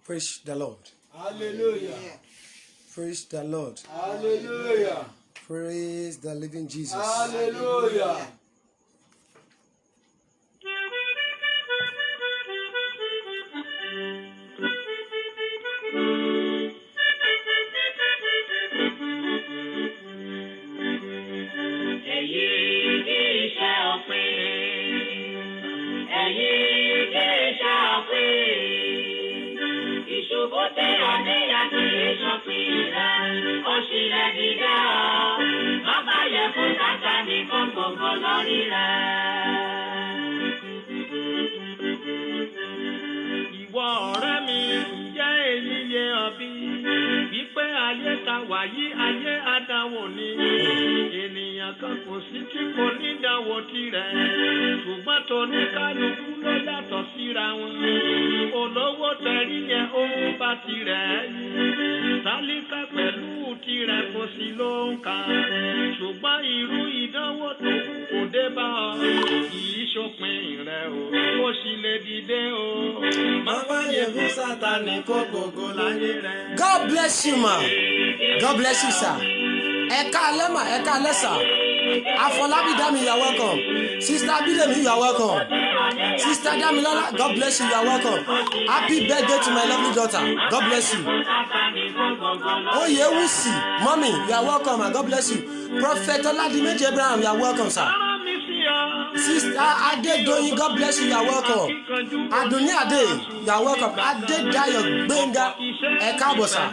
Praise the Lord. Hallelujah. Praise the Lord. Hallelujah. Praise the living Jesus. Hallelujah. Ayé àdánwò ni ènìyàn kan kò sí tí kò ní dánwò tirẹ̀ ṣùgbọ́n tó ní kálukú ló yàtọ̀ síra wọn olówó tẹ̀rí yẹn ó bá tirẹ̀ tálíkà pẹ̀lú tirẹ̀ kò sí ló ń kà ṣùgbọ́n irú ìdánwò tó kò dé bá ọ kìí ṣòpin rẹ̀ o ó sì lè dìde o má báyé fún Sátánì kó gbogbo láyé rẹ̀. God bless you, ma. God bless you, sir. Eka Alema, Eka Alessa. Afolabi Dami, you are welcome. Sister Bidemi, you are welcome. Sister Damilola, God bless you, you are welcome. Happy birthday to my lovely daughter. God bless you. Oh, Yewusi, mommy, you are welcome, and God bless you. Prophet Oladimeji Abraham, you are welcome, sir. Sister Adedoyin, God bless you, you are welcome. Adoni Ade, you are welcome. Adedayo Gbenga, Eka Bosa.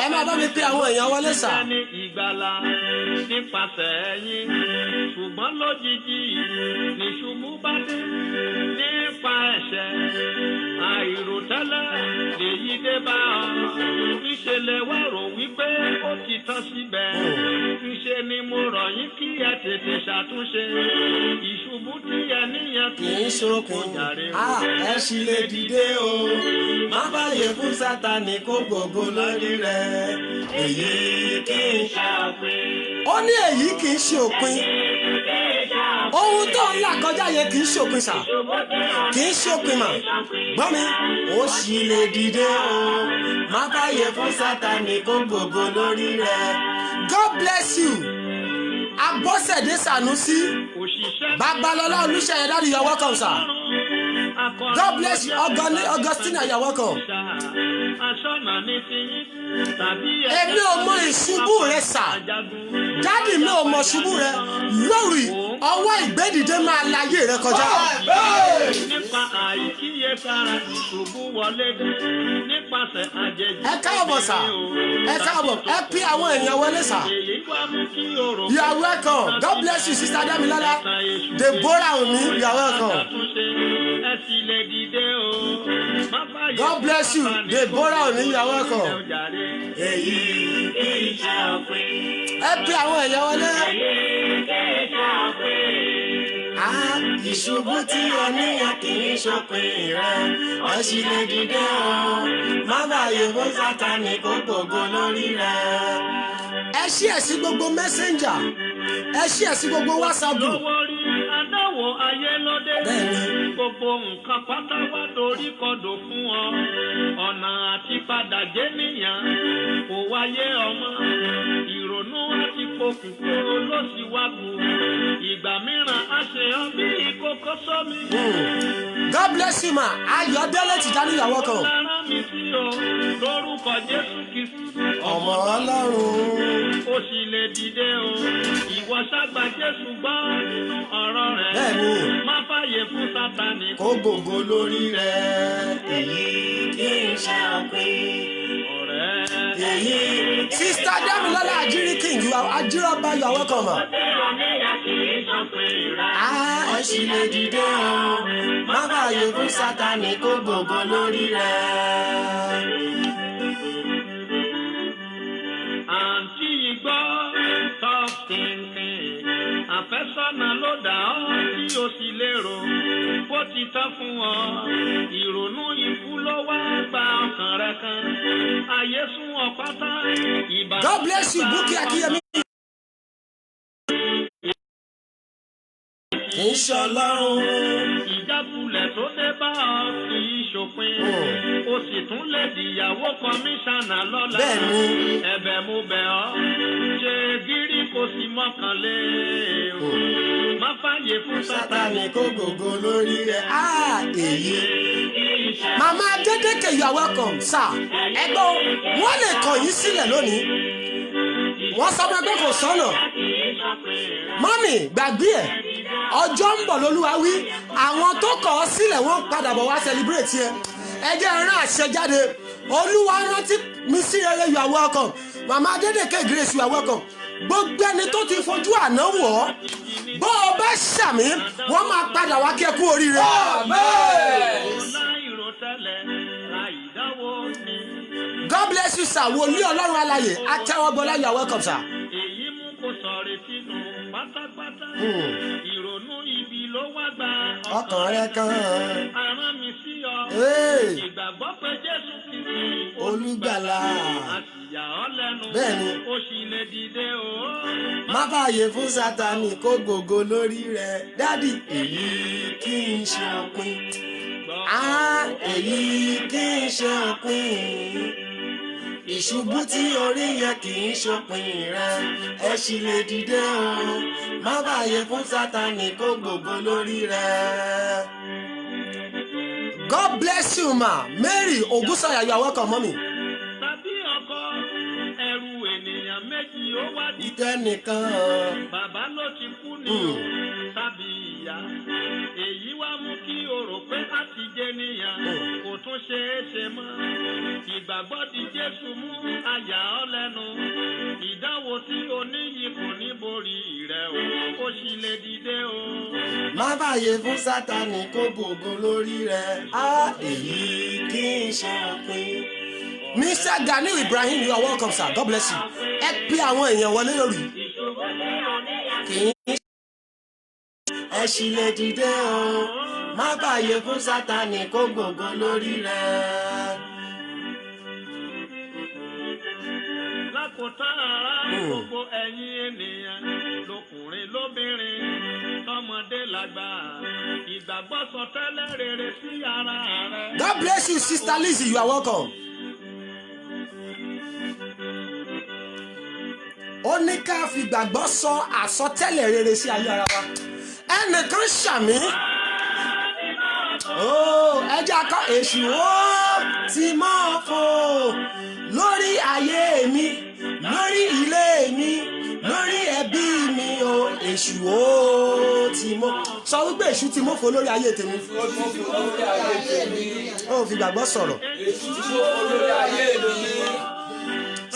Ẹ máa bá mi pé àwọn èèyàn wọlé sà. Nípasẹ̀ yín ṣùgbọ́n lójijì ní ṣubú bá dé nípa ẹ̀ṣẹ̀ àìròtẹ́lẹ̀ lèyí dé bá ọ ìṣẹ̀lẹ̀ wá rò wípé ó ti tán síbẹ̀ ńṣe ni mo rọ̀ yín kí ẹ tètè ṣàtúnṣe ìṣubú tí ẹ níyàn kì í ṣokùn jàre o ẹ sì lè dìde o má báyé fún Sátánì kó gbogbo lórí rẹ èyí kì í ṣe òpin. Ó ní èyí kì í ṣe òpin. Ohun tó ń là kọjá yẹn kì í ṣe òpin sà. Kì í ṣe òpin mà. Gbọ́ mi, ó sì lè dìde o. Má báyé fún Sátánì kó gbogbo lórí rẹ. God bless you. Abọ́sẹ̀dé Sànúsí. Babalọ́lá Olúṣèyẹ Daddy, you are welcome, sir. God bless you. Augustina, you are welcome. Èmi ò mọ ìṣubú rẹ sà. Dádì mi ò mọ ìṣubú rẹ. Lórí ọwọ́ ìgbédìde máa láyé rẹ kọjá. Nípa àìkíyèsára ìṣubú wọlé dé nípasẹ̀ àjẹjì. Ẹ káàbọ̀ sà. Ẹ káàbọ̀. Ẹ pí àwọn èèyàn wọlé sà. You are welcome. God bless you, Sister Damilola. Deborah Oni, you are welcome. God bless you, Deborah Oni, you are welcome. Èyí kì í ṣe òpin. Ẹ pí àwọn èèyàn wọlé. Ìṣubú tí o níyàn kì í ṣòpin rẹ, ó sì lè dìde o. Má báyé fún Sátánì kó gbogbo lórí rẹ. Ẹ ṣí ẹ̀ sí gbogbo messenger. Ẹ ṣí ẹ̀ sí gbogbo WhatsApp group. Àdáwò ayé lóde gbogbo nǹkan pátá wá dorí kodò fún ọ ọ̀nà àti padà jẹ́ níyàn kò wáyé ọmọ ìrònú àti pokùnso ló sì wá bù ìgbà mìíràn á ṣe ọ́ bí ìkókó sọ́mi. God bless you, ma. Ayọ̀délé Tijani, you are welcome. Lára mi sí o lórúkọ Jésù Kristi. Ọmọ Ọlọ́run. Ó sì lè dìde o ìwọ ṣàgbà Jésù gbọ́ nínú ọ̀rọ̀ rẹ̀. Bẹ́ẹ̀ni. Má fàyè fún Sátánì kó gbogbo lórí rẹ̀. Èyí kì í ṣe òpin. Èyí. Sister Damilola Ajiri King, you are Ajiroba, you are welcome. Ẹ sì lè dìde o. Má fàyè fún Sátánì kó gbogbo lórí rẹ̀. Àǹtí igbó top thinking àfẹ́sọ́nà ló dà ọ́ tí o sì lérò bó ti tán fún ọ ìrònú ikú ló wá gba ọkàn rẹ kan ayé sún ọ pátá ìbàdàn. God bless you, Bukky Akínyẹmí. Kì í ṣe Ọlọ́run. Ìjákulẹ̀ tó dé bá ọ kì í ṣòpin o sì tún lè dìyàwó kọmíṣánná lọ́la ẹ̀bẹ̀ mo bẹ̀ ọ́ ṣe gírí kò sí mọ́kànlé o má fàyè fún Sátánì kó gbogbo lórí rẹ̀ èyí. Màmá Adédèké, you are welcome sir. Ẹgbẹ́ wọ́n lè kọ̀ yín sílẹ̀ lónìí wọ́n sọ pé ẹgbẹ́ kò sọ́nà mọ́mì gbàgbé ẹ̀ ọjọ́ ń bọ̀ lólúwa wí àwọn tó kọ̀ ọ́ sílẹ̀ wọ́n padà bọ̀ wá celebrate ẹ jẹ́ ẹran àṣẹ jáde olúwa rántí mi sí rere, you are welcome. Màmá Adédèké Grace, you are welcome. Gbogbo ẹni tó ti fojú àná wọ̀ ọ́ bó o bá ṣàmì wọ́n máa padà wá kí ẹ kú oríire. God bless you sir. Wòlíì Ọlọ́run alààyè Atẹ́wọ́gbọ́lá, you are welcome sir. Èyí mú kó sọ̀rọ̀ sínú pátápátá. Ìrònú ibi ló wá gba ọkàn rẹ kan. Arán mi sí ọ. Ìgbàgbọ́ pé Jésù Kristi olùgbàlà. Àṣìyà ọ́ lẹ́nu. Bẹ́ẹ̀ni. Ó sì lè dìde o. Má fààyè fún Sátánì kó gbogbo lórí rẹ̀. Dádì, èyí kì í ṣe òpin. Èyí kì í ṣe òpin. Ìṣubú tí orí yẹn kì í ṣòpin rẹ̀. Ẹ sì lè dìde o. Má fààyè fún Sátánì kó gbogbo lórí rẹ̀. God bless you ma. Mary Ògúnsànyà, you are welcome mommy. Tàbí ọkọ ẹrù ènìyàn méjì ó wá di tẹnìkan. Bàbá ló ti kú ni o tàbí ìyá. Èyí wá mú kí o rò pé a ti jẹ níyà kò tún ṣe é ṣe mọ́. Ìgbàgbọ́ di Jésù mú àyà ọ́ lẹ́nu. Ìdánwò tí o níyì kò ní borí rẹ̀ o. Ó sì lè dìde o. Má fààyè fún Sátánì kó gbogbo lórí rẹ̀. Èyí kì í ṣe òpin. Mr. Ganiu Ibrahim, you are welcome sir. God bless you. Ẹ pé àwọn èèyàn wọlé lórí. Kì í ẹ sì lè dìde o. Má fààyè fún Sátánì kó gbogbo lórí rẹ̀. Lákòótán ara gbogbo ẹ̀yin ènìyàn lọkùnrin lóbìnrin tọmọdé lágbà ìgbàgbọ́ sọtẹ́lẹ̀ rere sí ara rẹ. God bless you sister Lizzie, you are welcome. Ó ní ká fi gbàgbọ́ sọ àsọtẹ́lẹ̀ rere sí ayé ara wa. Ẹnìkan ṣàmì. Ẹja kọ èṣù ó ti mọ́ fò lórí ayé mi, lórí ilé mi, lórí ẹbí mi o. Èṣù ó ti mọ́. Sọ wípé èṣù ti mọ́ fò lórí ayé tèmi. Ó fi gbàgbọ́ sọ̀rọ̀. Èṣù ti mọ́ fò lórí ayé mi.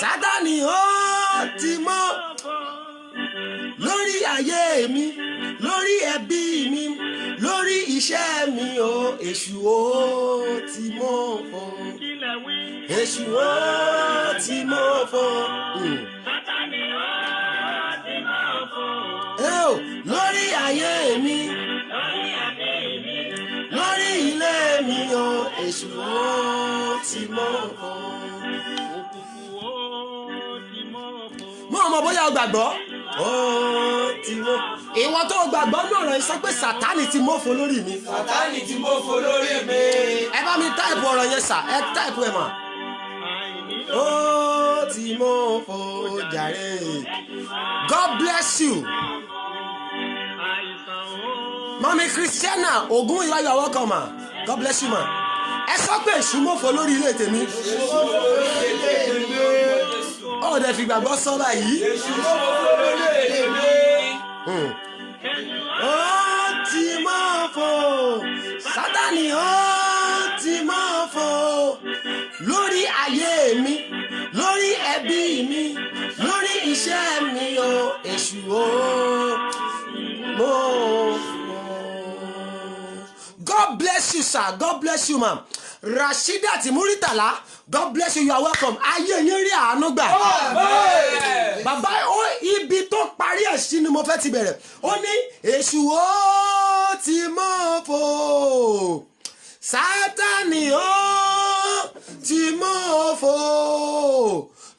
Sátánì ó ti mọ́ lórí ayé mi, lórí ẹbí mi, lórí iṣẹ́ mi o. Èṣù ó ti mọ́ fò. Èṣù ó ti mọ́ fò. Sátánì ó ti mọ́ fò. Lórí ayé mi, Lórí ẹbí mi, lórí ilé mi o. Èṣù ó ti mọ́ fò. Mo mọ̀ bóyá o gbàgbọ́. Ó ti mọ́. Ìwọ tó gbàgbọ́ náà rẹ̀ sọ pé Sátánì ti mọ́fo lórí mi. Sátánì ti mọ́fo lórí mi. Ẹ bá mi táìpù ọ̀rọ̀ yẹn sà, ẹ táìpù ẹ̀ mà. Ó ti mọ́fo jàre. God bless you. Mami Christiana Ogun Ìwà, you are welcome ma. God bless you ma. Ẹ sọ pé èṣù mọ́fo lórí ilé tèmi. Ó dẹ̀ fi gbàgbọ́ sọ báyìí. Èṣù mọ́fo lórí ilé mi. Ó ti mọ́fo. Sátánì ó ti mọ́fo lórí ayé mi, lórí ẹbí mi, lórí iṣẹ́ mi o. Èṣù ó mọ́fo. God bless you sir. God bless you ma'am. Rasheedat Muritala, God bless you, you are welcome. Ayé yín rí àánú gbà. Bàbá ibi tó parí ẹ̀ sí ni mo fẹ́ ti bẹ̀rẹ̀. Ó ní èṣù ó ti mọ́fo. Sátánì ó ti mọ́fo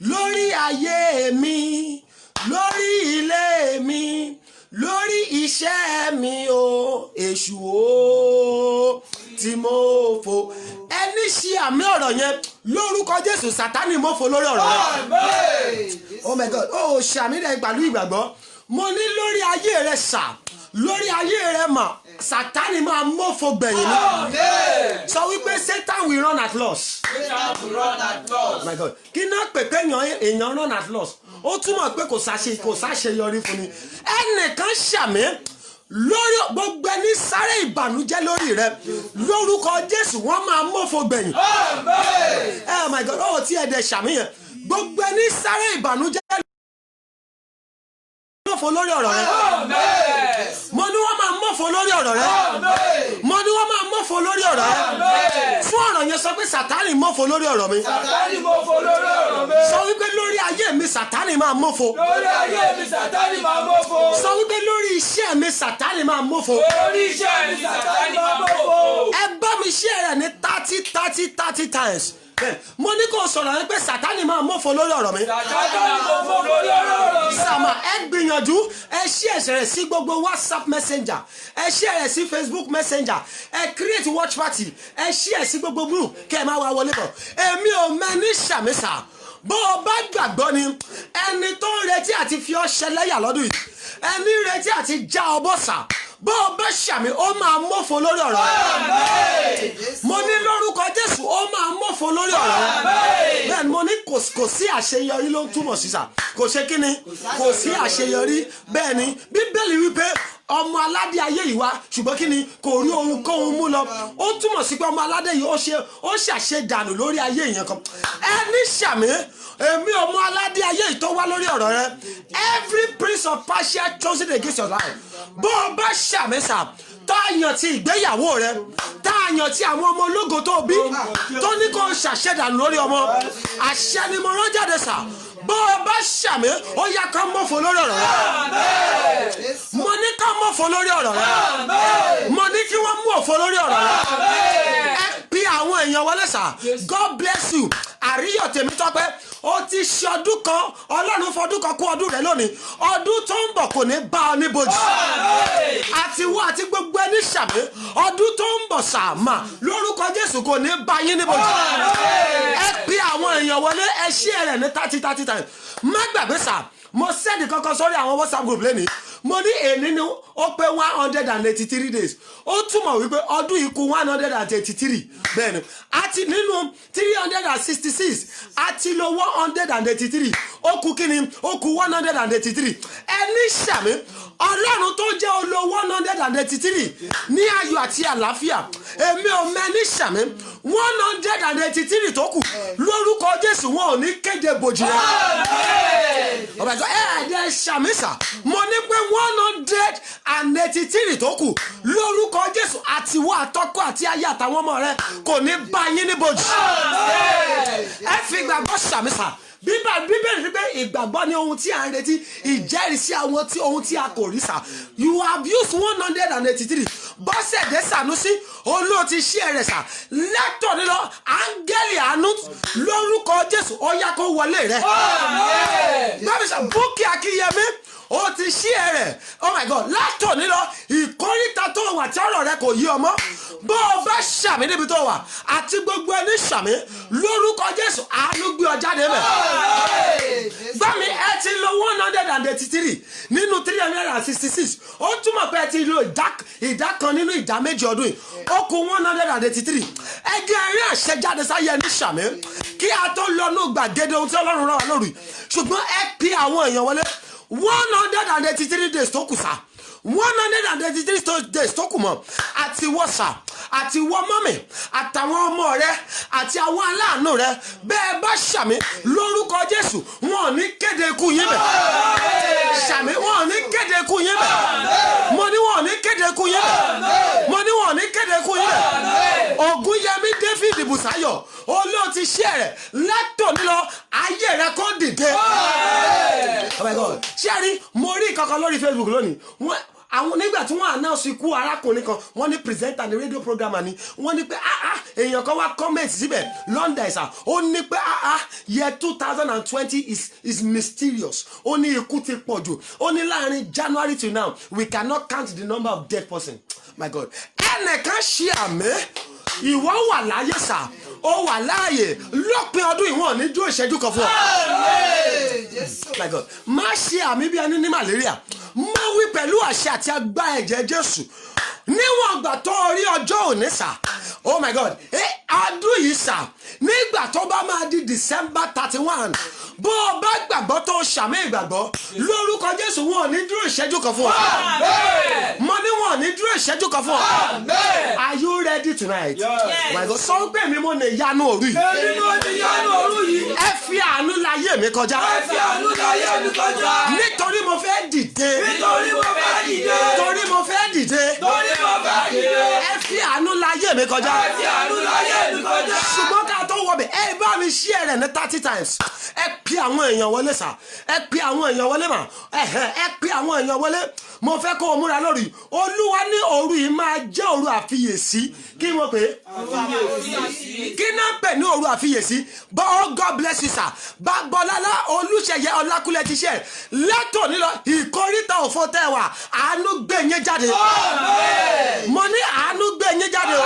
lórí ayé mi, lórí ilé mi, lórí iṣẹ́ mi o. Èṣù ó tí mo fò ẹni ṣe àmì ọ̀rọ̀ yẹn lórúkọ Jésù Sátánì mọ́fò lórí ọ̀rọ̀ rẹ. Oh my God, ó ṣàmì rẹ pẹ̀lú ìgbàgbọ́ mo ní lórí ayé rẹ sà lórí ayé rẹ mà Sátánì máa mọ́fò gbẹ̀yìn ni. Sọ wípé Satan will run at loss. Satan will run at loss. Oh my God, kí náà pèpè èèyàn run at loss ó túmọ̀ pé kò sáṣeyọrí fún ni. Ẹnìkan ṣàmì lórí gbogbo ẹni sáré ìbànújẹ́ lórí rẹ lórúkọ Jésù wọ́n máa mọ́fò gbẹ̀yìn. Oh my God, ó ti ẹ̀dẹ̀ ṣàmì yẹn gbogbo ẹni sáré ìbànújẹ́ mọ́fò lórí ọ̀rọ̀ rẹ. Mo ní wọ́n máa mọ́fò lórí ọ̀rọ̀ rẹ. Mo ní wọ́n máa mọ́fò lórí ọ̀rọ̀ rẹ. Fún ọ̀rọ̀ yẹn sọ pé Sátánì mọ́fò lórí ọ̀rọ̀ mi. Sátánì mọ́fò lórí ọ̀rọ̀ mi. Sọ wípé lórí ayé mi Sátánì máa mọ́fò. Lórí ayé mi Sátánì máa mọ́fò. Sọ wípé lórí iṣẹ́ mi Sátánì máa mọ́fò. Lórí iṣẹ́ mi Sátánì máa mọ́fò. Ẹ bá mi share rẹ̀ ní 30 times. Mo ní kó sọ̀rọ̀ yẹn pé Sátánì máa mọ́fò lórí ọ̀rọ̀ mi. Sátánì mọ́fò lórí ọ̀rọ̀ mi. Sàmà ẹ gbìyànjú ẹ share rẹ̀ sí gbogbo WhatsApp messenger ẹ share rẹ̀ sí Facebook messenger ẹ create watch party ẹ share sí gbogbo group kẹ́ ẹ máa wá wọlé bọ̀. Èmi ò mẹ́ni ṣàmìsà bó o bá gbàgbọ́ ni ẹni tó ń retí àti fi ọ́ ṣẹlẹ́yà lọ́dún yìí ẹni retí àti já ọ bọ́ sà bó o bá ṣàmì ó máa mọ́fò lórí ọ̀rọ̀ rẹ. Mo ní lórúkọ Jésù ó máa mọ́fò lórí ọ̀rọ̀ rẹ. Bẹ́ẹ̀ ni mo ní kò sí àṣeyọrí ló ń túmọ̀ sí sà kò ṣe kí ni kò sí àṣeyọrí bẹ́ẹ̀ ni Bíbélì wípé ọmọ aládé ayé yìí wá ṣùgbọ́n kí ni kò rí ohunkóhun mú lọ ó túmọ̀ sí pé ọmọ aládé yìí ó ṣàṣedànù lórí ayé yẹn kan ẹni ṣàmì èmi ọmọ aládé ayé yìí tó wá lórí ọ̀rọ̀ rẹ every prince of Persia chosen against your life bó o bá ṣàmì sà tá a yàn ti ìgbéyàwó rẹ tá a yàn ti àwọn ọmọ ológo tó bí tó ní kó ṣàṣedànù lórí ọmọ àṣẹ ni mo rán jáde sà bó o bá ṣàmì ó yá ká mọ́fò lórí ọ̀rọ̀ rẹ mo ní ká mọ́fò lórí ọ̀rọ̀ rẹ mo ní kí wọ́n mú òfò lórí ọ̀rọ̀ rẹ ẹ bí àwọn èèyàn wọlé sà God bless you àríyọ̀ tèmi tọ́pẹ́ ó ti ṣe ọdún kan Ọlọ́run fọdún kan kú ọdún rẹ lónìí ọdún tó ń bọ̀ kò ní bá ọ níbojì àti wọ́n àti gbogbo ẹni ṣàmì ọdún tó ń bọ̀ sàmà lórúkọ Jésù kò ní bá yín níbojì ẹ bí àwọn èèyàn wọlé ẹ ṣí ẹ rẹ̀ ní 30 times má gbàgbé sà mo sẹ́ẹ̀dì kankan sórí àwọn WhatsApp group lẹ́nìí mo ní èní ni ó pé 183 days ó túmọ̀ wípé ọdún yìí kù 183 bẹ́ẹ̀ ni àti nínú 366 àti lo 183 ó kù kíni ó kù 183 ẹni ṣàmì Ọlọ́run tó jẹ́ olo 183 ní ayọ̀ àti àlàáfíà èmi ò mẹ́ni ṣàmì 183 tó kù lórúkọ Jésù wọn ò ní kéde bòjì rẹ ọba ìjọ ẹ̀ẹ́dẹ̀ ṣàmìsà mo ní pé 183 tó kù lórúkọ Jésù àtiwọ́ àtọ́kọ àti aya àtàwọn ọmọ rẹ kò ní bá yín níbojì ẹ fi ìgbàgbọ́ ṣàmìsà Bíbélì rí pé ìgbàgbọ́ ni ohun tí a ń retí ìjẹ́rìísí àwọn tí ohun tí a kò rí sà you have used 183 Bọ́sẹ̀dé Sànúsí olóòtí ṣí ẹ̀rẹ̀ sà lẹ́tọ̀ nílọ áńgẹ́lì àánú lórúkọ Jésù ó yá kó wọlé rẹ̀ gbàmísà Búkì Akínyẹmí ó ti ṣí ẹ̀rẹ̀ oh my God látọ̀ nílọ ìkórìtà tó wà tí ọ̀rọ̀ rẹ kò yí ọmọ bó o bá ṣàmì níbi tó wà àti gbogbo ẹni ṣàmì lórúkọ Jésù àánú gbé ọ jáde mẹ́ gbàmí ẹ ti lo 183 nínú 366 ó túmọ̀ pé ẹ ti lo ìdá kan nínú ìdá méjì ọdún yìí ó kù 183 ẹgbẹ́ eré àṣẹjáde sáyé ẹni ṣàmì kí a tó lọ ní gbàgede ohun tí Ọlọ́run rán wa lórí ṣùgbọ́n ẹ pí àwọn èèyàn wọlé 183 days tó kù sá 183 days tó kù mọ́ àti wọ́sà àti wọ́ mọ́mì àtàwọn ọmọ rẹ àti àwọn aláàánú rẹ bẹ́ẹ̀ bá ṣàmì lórúkọ Jésù wọn ò ní kéde ikú yín bẹ̀ ṣàmì wọn ò ní kéde ikú yín bẹ̀ mo ní wọn ò ní kéde ikú yín bẹ̀ mo ní wọn ò ní kéde ikú yín bẹ̀ Ògúnyẹmí David Bùsáyọ̀ olóòtí ṣẹ́ rẹ̀ látò nílọ ayé rẹ kó dìde oh my God ṣé rí mo rí kankan lórí Facebook lónìí àwọn nígbà tí wọ́n announce ikú arákùnrin kan wọ́n ní presenter ní radio programmer ni wọ́n ní pé èèyàn kan wá comment síbẹ̀ London ẹ̀sà ó ní pé year 2020 is mysterious ó ní ikú ti pọ̀ jù ó ní láàrin January to now we cannot count the number of dead person my God ẹnìkan ṣe àmì ìwọ wà láyé sà ó wà láàyè lópin ọdún ìwọ̀n ní dúró ìṣẹ́jú kan fún ọ. My God, má ṣe àmì bí ẹni ní malaria má wí pẹ̀lú àṣẹ àti agbára ẹ̀jẹ̀ Jésù níwọ̀n ìgbà tó rí ọjọ́ òní sà. Oh my God, ọdún yìí sà nígbà tó bá máa di December 31 bó o bá gbàgbọ́ tó ṣàmì ìgbàgbọ́ lórúkọ Jésù wọn ò ní dúró ìṣẹ́jú kan fún ọ. Mo ní wọn ò ní dúró ìṣẹ́jú kan fún ọ. Are you ready tonight? Yes. My God, sọ pé mi mo ní ìyanu òru yìí. Èmi mo ní ìyanu òru yìí. Ẹ fi àánú láyé mi kọjá. Ẹ fi àánú láyé mi kọjá. Nítorí mo fẹ́ dìde. Nítorí mo fẹ́ dìde. Torí mo fẹ́ dìde. Torí mo fẹ́ dìde. Ẹ fi àánú láyé mi kọjá. Ẹ fi àánú láyé mi kọjá. Ṣùgbọ́n ká tó wọ bẹ̀ ẹ bá mi share rẹ̀ ní 30 times. Ẹ pe àwọn èèyàn wọlé sà. Ẹ pe àwọn èèyàn wọlé mà. Ẹ pe àwọn èèyàn wọlé. Mo fẹ́ kó o múra lórí. Olúwa ní òru yìí máa jẹ́ òru àfiyèsí. Kí mo pè é? Kí náà pè ní òru àfiyèsí? But oh God bless you sir. Bọ́lálá Olúṣèyẹ Ọlákúnlé ti ṣe lẹ́tọ̀ nílọ ìkórìtà òfò tẹ́wà àánú gbé yín jáde. Mo ní àánú gbé yín jáde o.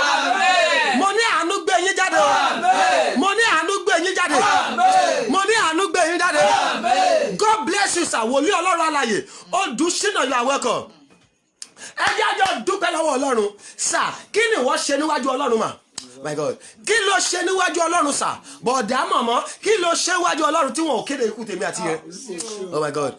Mo ní àánú gbé yín jáde o. Mo ní àánú gbé yín jáde o. Mo ní àánú gbé yín jáde o. God bless you sir. Wòlíì Ọlọ́run alààyè Odùṣínà you are welcome. Ẹ jájọ dúpẹ́ lọ́wọ́ Ọlọ́run sà kí ni wọ́n ṣe níwájú Ọlọ́run mà? My God, kí ló ṣe níwájú Ọlọ́run sà? Bọ̀dá mọ̀mọ́ kí ló ṣe níwájú Ọlọ́run tí wọn ò kéde ikú tèmi àti yẹn? Oh my God,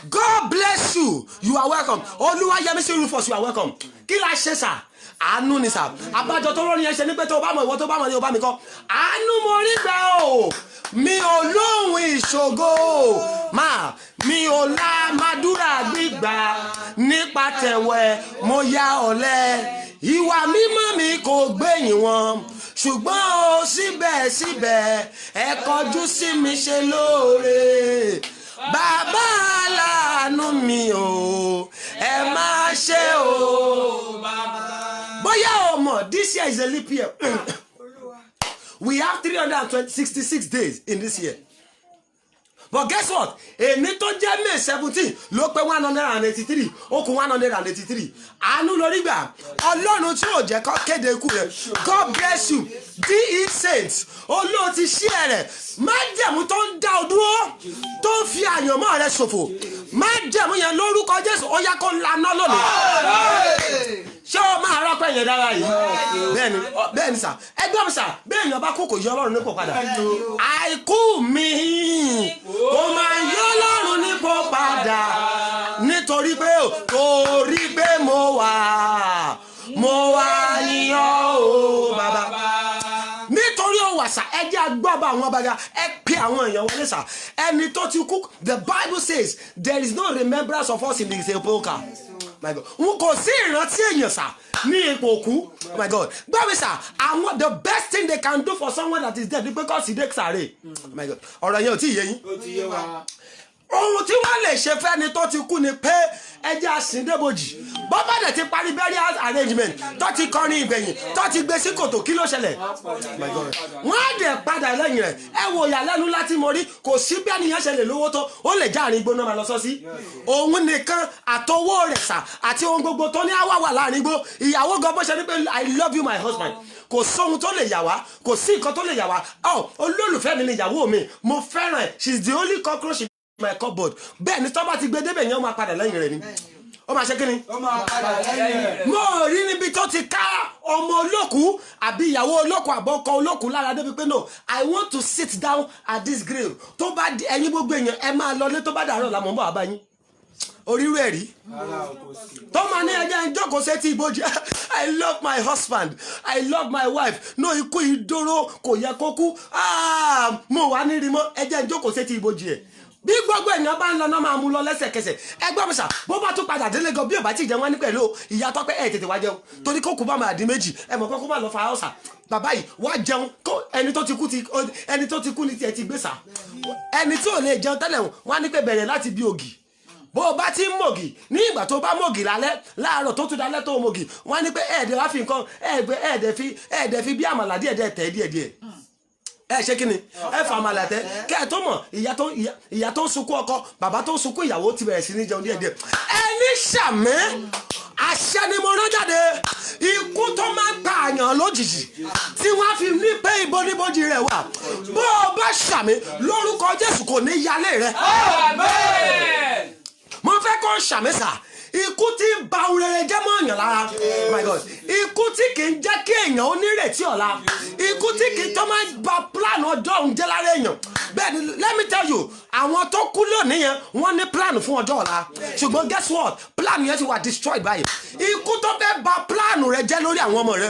God bless you, you are welcome. Olúwayẹmísí Rufus you are welcome. Kí la ṣe sà? Àánú ni sà. Àbájọ tó lórí yẹn ṣe ní pé tó bá mọ̀ ìwọ tó bá mọ̀ ní o bá mi kọ́. Àánú mo rí gbà o. Mi ò lóhùn ìṣògo máa mi ò la màdúrà gbígbà nípa tẹ̀wẹ̀ mo ya ọ̀lẹ ìwà mímọ́ mi kò gbẹ̀yìn wọn ṣùgbọ́n o síbẹ̀síbẹ̀ ẹ kọjú sí mi ṣe lóore bàbá aláàánú mi o ẹ má ṣe o bóyá o mọ̀ this year is a leap year. We have 366 days in this year. But guess what? Èní tó jẹ́ May 17 ló pé 183 ó kù 183. Àánú lórí gbà. Ọlọ́run tí ò jẹ́ kó kéde ikú rẹ̀. God bless you. D.E. Saints. Olóò ti ṣí ẹ̀rẹ̀. Májẹ̀mú tó ń dá ọ dúró. Tó ń fi àyànmọ́ rẹ̀ ṣòfò. Májẹ̀mú yẹn lórúkọ Jésù ó yá kó laná lónìí. Ṣé o máa rọ́pẹ́ yẹn dára yìí? Bẹ́ẹ̀ni sà. Ẹgbẹ́ mi sà. Bẹ́ẹ̀ yẹn bá kó kò yọ Ọlọ́run nípò padà. Àìkú mi kò máa yọ Ọlọ́run nípò padà. Nítorí pé mo wà níyàn o bàbá. Nítorí ó wà sà ẹ jẹ́ agbábọ̀ àwọn ọba ga ẹ pé àwọn èèyàn wọlé sà. Ẹni tó ti kú the Bible says there is no remembrance of us in the sepulchre. My God, wọn kò sí ìrántí èèyàn sà ní ipò òkú. My God, gbọ́dọ̀ sà àwọn the best thing they can do for someone that is dead ni pé kọ́ sí dé sàré. My God, ọ̀rọ̀ yẹn ò tí ì yé yín. Ohun tí wọ́n lè ṣe fẹ́ni tó ti kú ni pé ẹjẹ́ àsìndébòjì bọ́bá dẹ̀ ti parí burial arrangement tó ti kọrin ìgbẹ̀yìn tó ti gbé sí kòtò kí ló ṣẹlẹ̀. Wọ́n á dẹ̀ padà lẹ́yìn rẹ̀ ẹ wo ìyàlẹ́nu láti mo rí kò sí bí ẹnìyàn ṣe lè lówó tó ó lè já àárín gbóná máa lọ sọ sí. Òun nìkan àtọwọ́ rẹ̀ sà àti ohun gbogbo tó ní àwà wà láàrin gbó ìyàwó gan bó ṣe ní pé I love you my husband kò sóhun tó lè yà wá kò sí nǹkan tó lè yà wá olólùfẹ́ mi ni ìyàwó mi mo fẹ́ràn ẹ̀ she is the only cockroach my cupboard bẹ́ẹ̀ ni tó bá ti gbé débẹ̀ yẹn ó máa padà lẹ́yìn rẹ̀ ni ó máa ṣe kí ni. Ó máa padà lẹ́yìn rẹ̀. Mo rí níbi tó ti ká ọmọ olókùú àbí ìyàwó olókùú àbọ̀kọ olókùú lára débi pé no I want to sit down at this grill tó bá ẹyin gbogbo èèyàn ẹ máa lọlé tó bá dàrọ̀ làmọ́ bọ̀ àbá yín orírú ẹ̀ rí tó máa ní ẹjẹ́ ìjókòó sétí ibojì I love my husband I love my wife no ikú ìdóró kò yẹ kó kú mo wà ní rimọ́ ẹjẹ́ ìjókòó sétí ibojì ẹ̀ bí gbogbo èèyàn bá ń lọ náà máa mú lọ lẹ́sẹ̀kẹsẹ̀ ẹgbẹ́ mi sà bó bá tún padà délé gan bí ò bá ti jẹun wá ní pẹ̀lú ìyá tọ́pẹ́ ẹ̀ tètè wá jẹun torí kó kú bá máa di méjì ẹ mọ̀ pé kó má lọ fa ọ̀sà bàbá yìí wá jẹun kó ẹni tó ti kú ní tiẹ̀ ti gbé sà ẹni tí ò lè jẹun tẹ́lẹ̀ wá ní pé bẹ̀rẹ̀ láti bí ògì bó o bá ti ń mògì ní ìgbà tó bá mògì lálẹ́ láàárọ̀ tó tún dalẹ́ tó mògì wọ́n ní pé ẹ̀ẹ́dẹ̀ wá fi nǹkan ẹ̀ẹ́dẹ̀ fi bí àmàlà díẹ̀díẹ̀ tẹ̀ díẹ̀díẹ̀ ẹ ṣe kí ni ẹ fà máa làtẹ kẹ ẹ tó mọ̀ ìyá tó ń sunkún ọkọ bàbá tó ń sunkún ìyàwó ti bẹ̀rẹ̀ sí ní jẹun díẹ̀díẹ̀ ẹni ṣàmì àṣẹ ni mo rán jáde ikú tó máa ń pa àyàn lójijì tí wọ́n fi ní pé ìbòníbòjì rẹ̀ wà bó o bá ṣàmì lórúkọ Jésù kò ní yálé rẹ̀. mo fẹ́ kó ṣàmì sà ikú tí ń ba ohun rere jẹ́ mọ́ èèyàn lára my God ikú tí kì í jẹ́ kí èèyàn onírètí ọ̀la ikú tí kì í tó máa ń ba plan ọjọ́ òun jẹ́ lára èèyàn bẹ́ẹ̀ ni let me tell you àwọn tó kú lónìí yẹn wọ́n ní plan fún ọjọ́ ọ̀la ṣùgbọ́n guess what plan yẹn ti wà destroyed báyìí ikú tó fẹ́ ba plan rẹ jẹ́ lórí àwọn ọmọ rẹ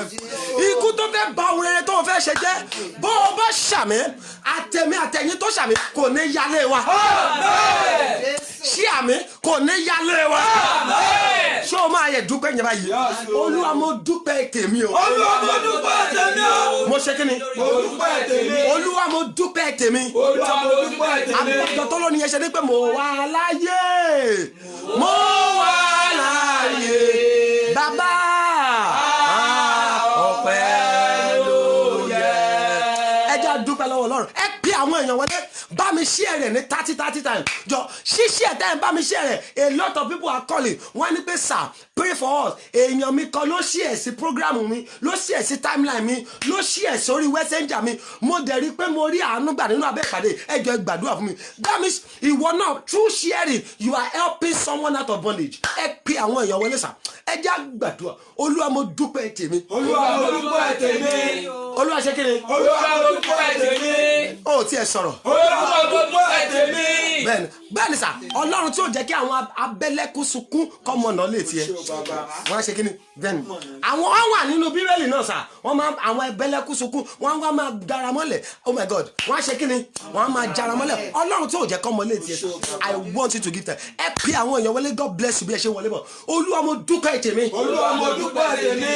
ikú tó fẹ́ ba ohun rere tó fẹ́ ṣe jẹ́ bó o bá ṣàmì àtẹ̀yìn tó ṣàmì kò ní yálé wa ṣí àmì kò ní yálé wa ṣé o máa yẹ dúpẹ́ yẹn báyìí Olúwa mo dúpẹ́ tèmi o Olúwa mo dúpẹ́ tèmi o. mo ṣe kí ni Mo dúpẹ́ tèmi. Olúwa mo dúpẹ́ tèmi Olúwa mo dúpẹ́ tèmi. àbújọ tó lónìí yẹn ṣe ní pé mo wà láyé mo wà láyé bàbá ọpẹ́ ló yẹ ẹ jẹ́ a dúpẹ́ lọ́wọ́ Ọlọ́run ẹ pè àwọn èèyàn wọlé bá mi share rẹ̀ ní 30 times jọ ṣíṣí ẹ̀ tẹ́ ẹ̀ bá mi share rẹ̀ a lot of people are calling wọ́n ní pé sir pray for us èèyàn mi kan ló share sí program mi ló share sí timeline mi ló share sórí messenger mi mo dẹ̀ rí pé mo rí àánú gbà nínú abẹ́ ìpàdé ẹ jọ̀ọ́ ẹ gbàdúrà fún mi that means ìwọ náà through sharing you are helping someone out of bondage ẹ pè àwọn èèyàn wọlé sà ẹ jẹ́ á gbàdúrà Olúwa mo dúpẹ́ tèmi Olúwa mo dúpẹ́ tèmi. Olúwa ṣe kí ni Olúwa mo dúpẹ́ tèmi. ó tiẹ̀ sọ̀rọ̀ Olúwa mo dúpẹ́ tèmi. bẹ́ẹ̀ni sà Ọlọ́run tí ó jẹ́ kí àwọn abẹ́lẹ́kú sunkún kọ́mọ náà lè tiẹ̀ wọ́n á ṣe kí ni bẹ́ẹ̀ni àwọn wà nínú bíbélì náà sà wọ́n máa àwọn abẹ́lẹ́kú sunkún wọ́n á máa dára mọ́lẹ̀ oh my God wọ́n á ṣe kí ni wọ́n á máa jára mọ́lẹ̀ Ọlọ́run tí ó jẹ́ kọ́mọ lè tiẹ̀ I want you to give them ẹ pé àwọn èèyàn wọlé God bless you bí ẹ ṣe wọlé bọ̀ Olúwa mo dúpẹ́ tèmi Olúwa mo dúpẹ́ tèmi.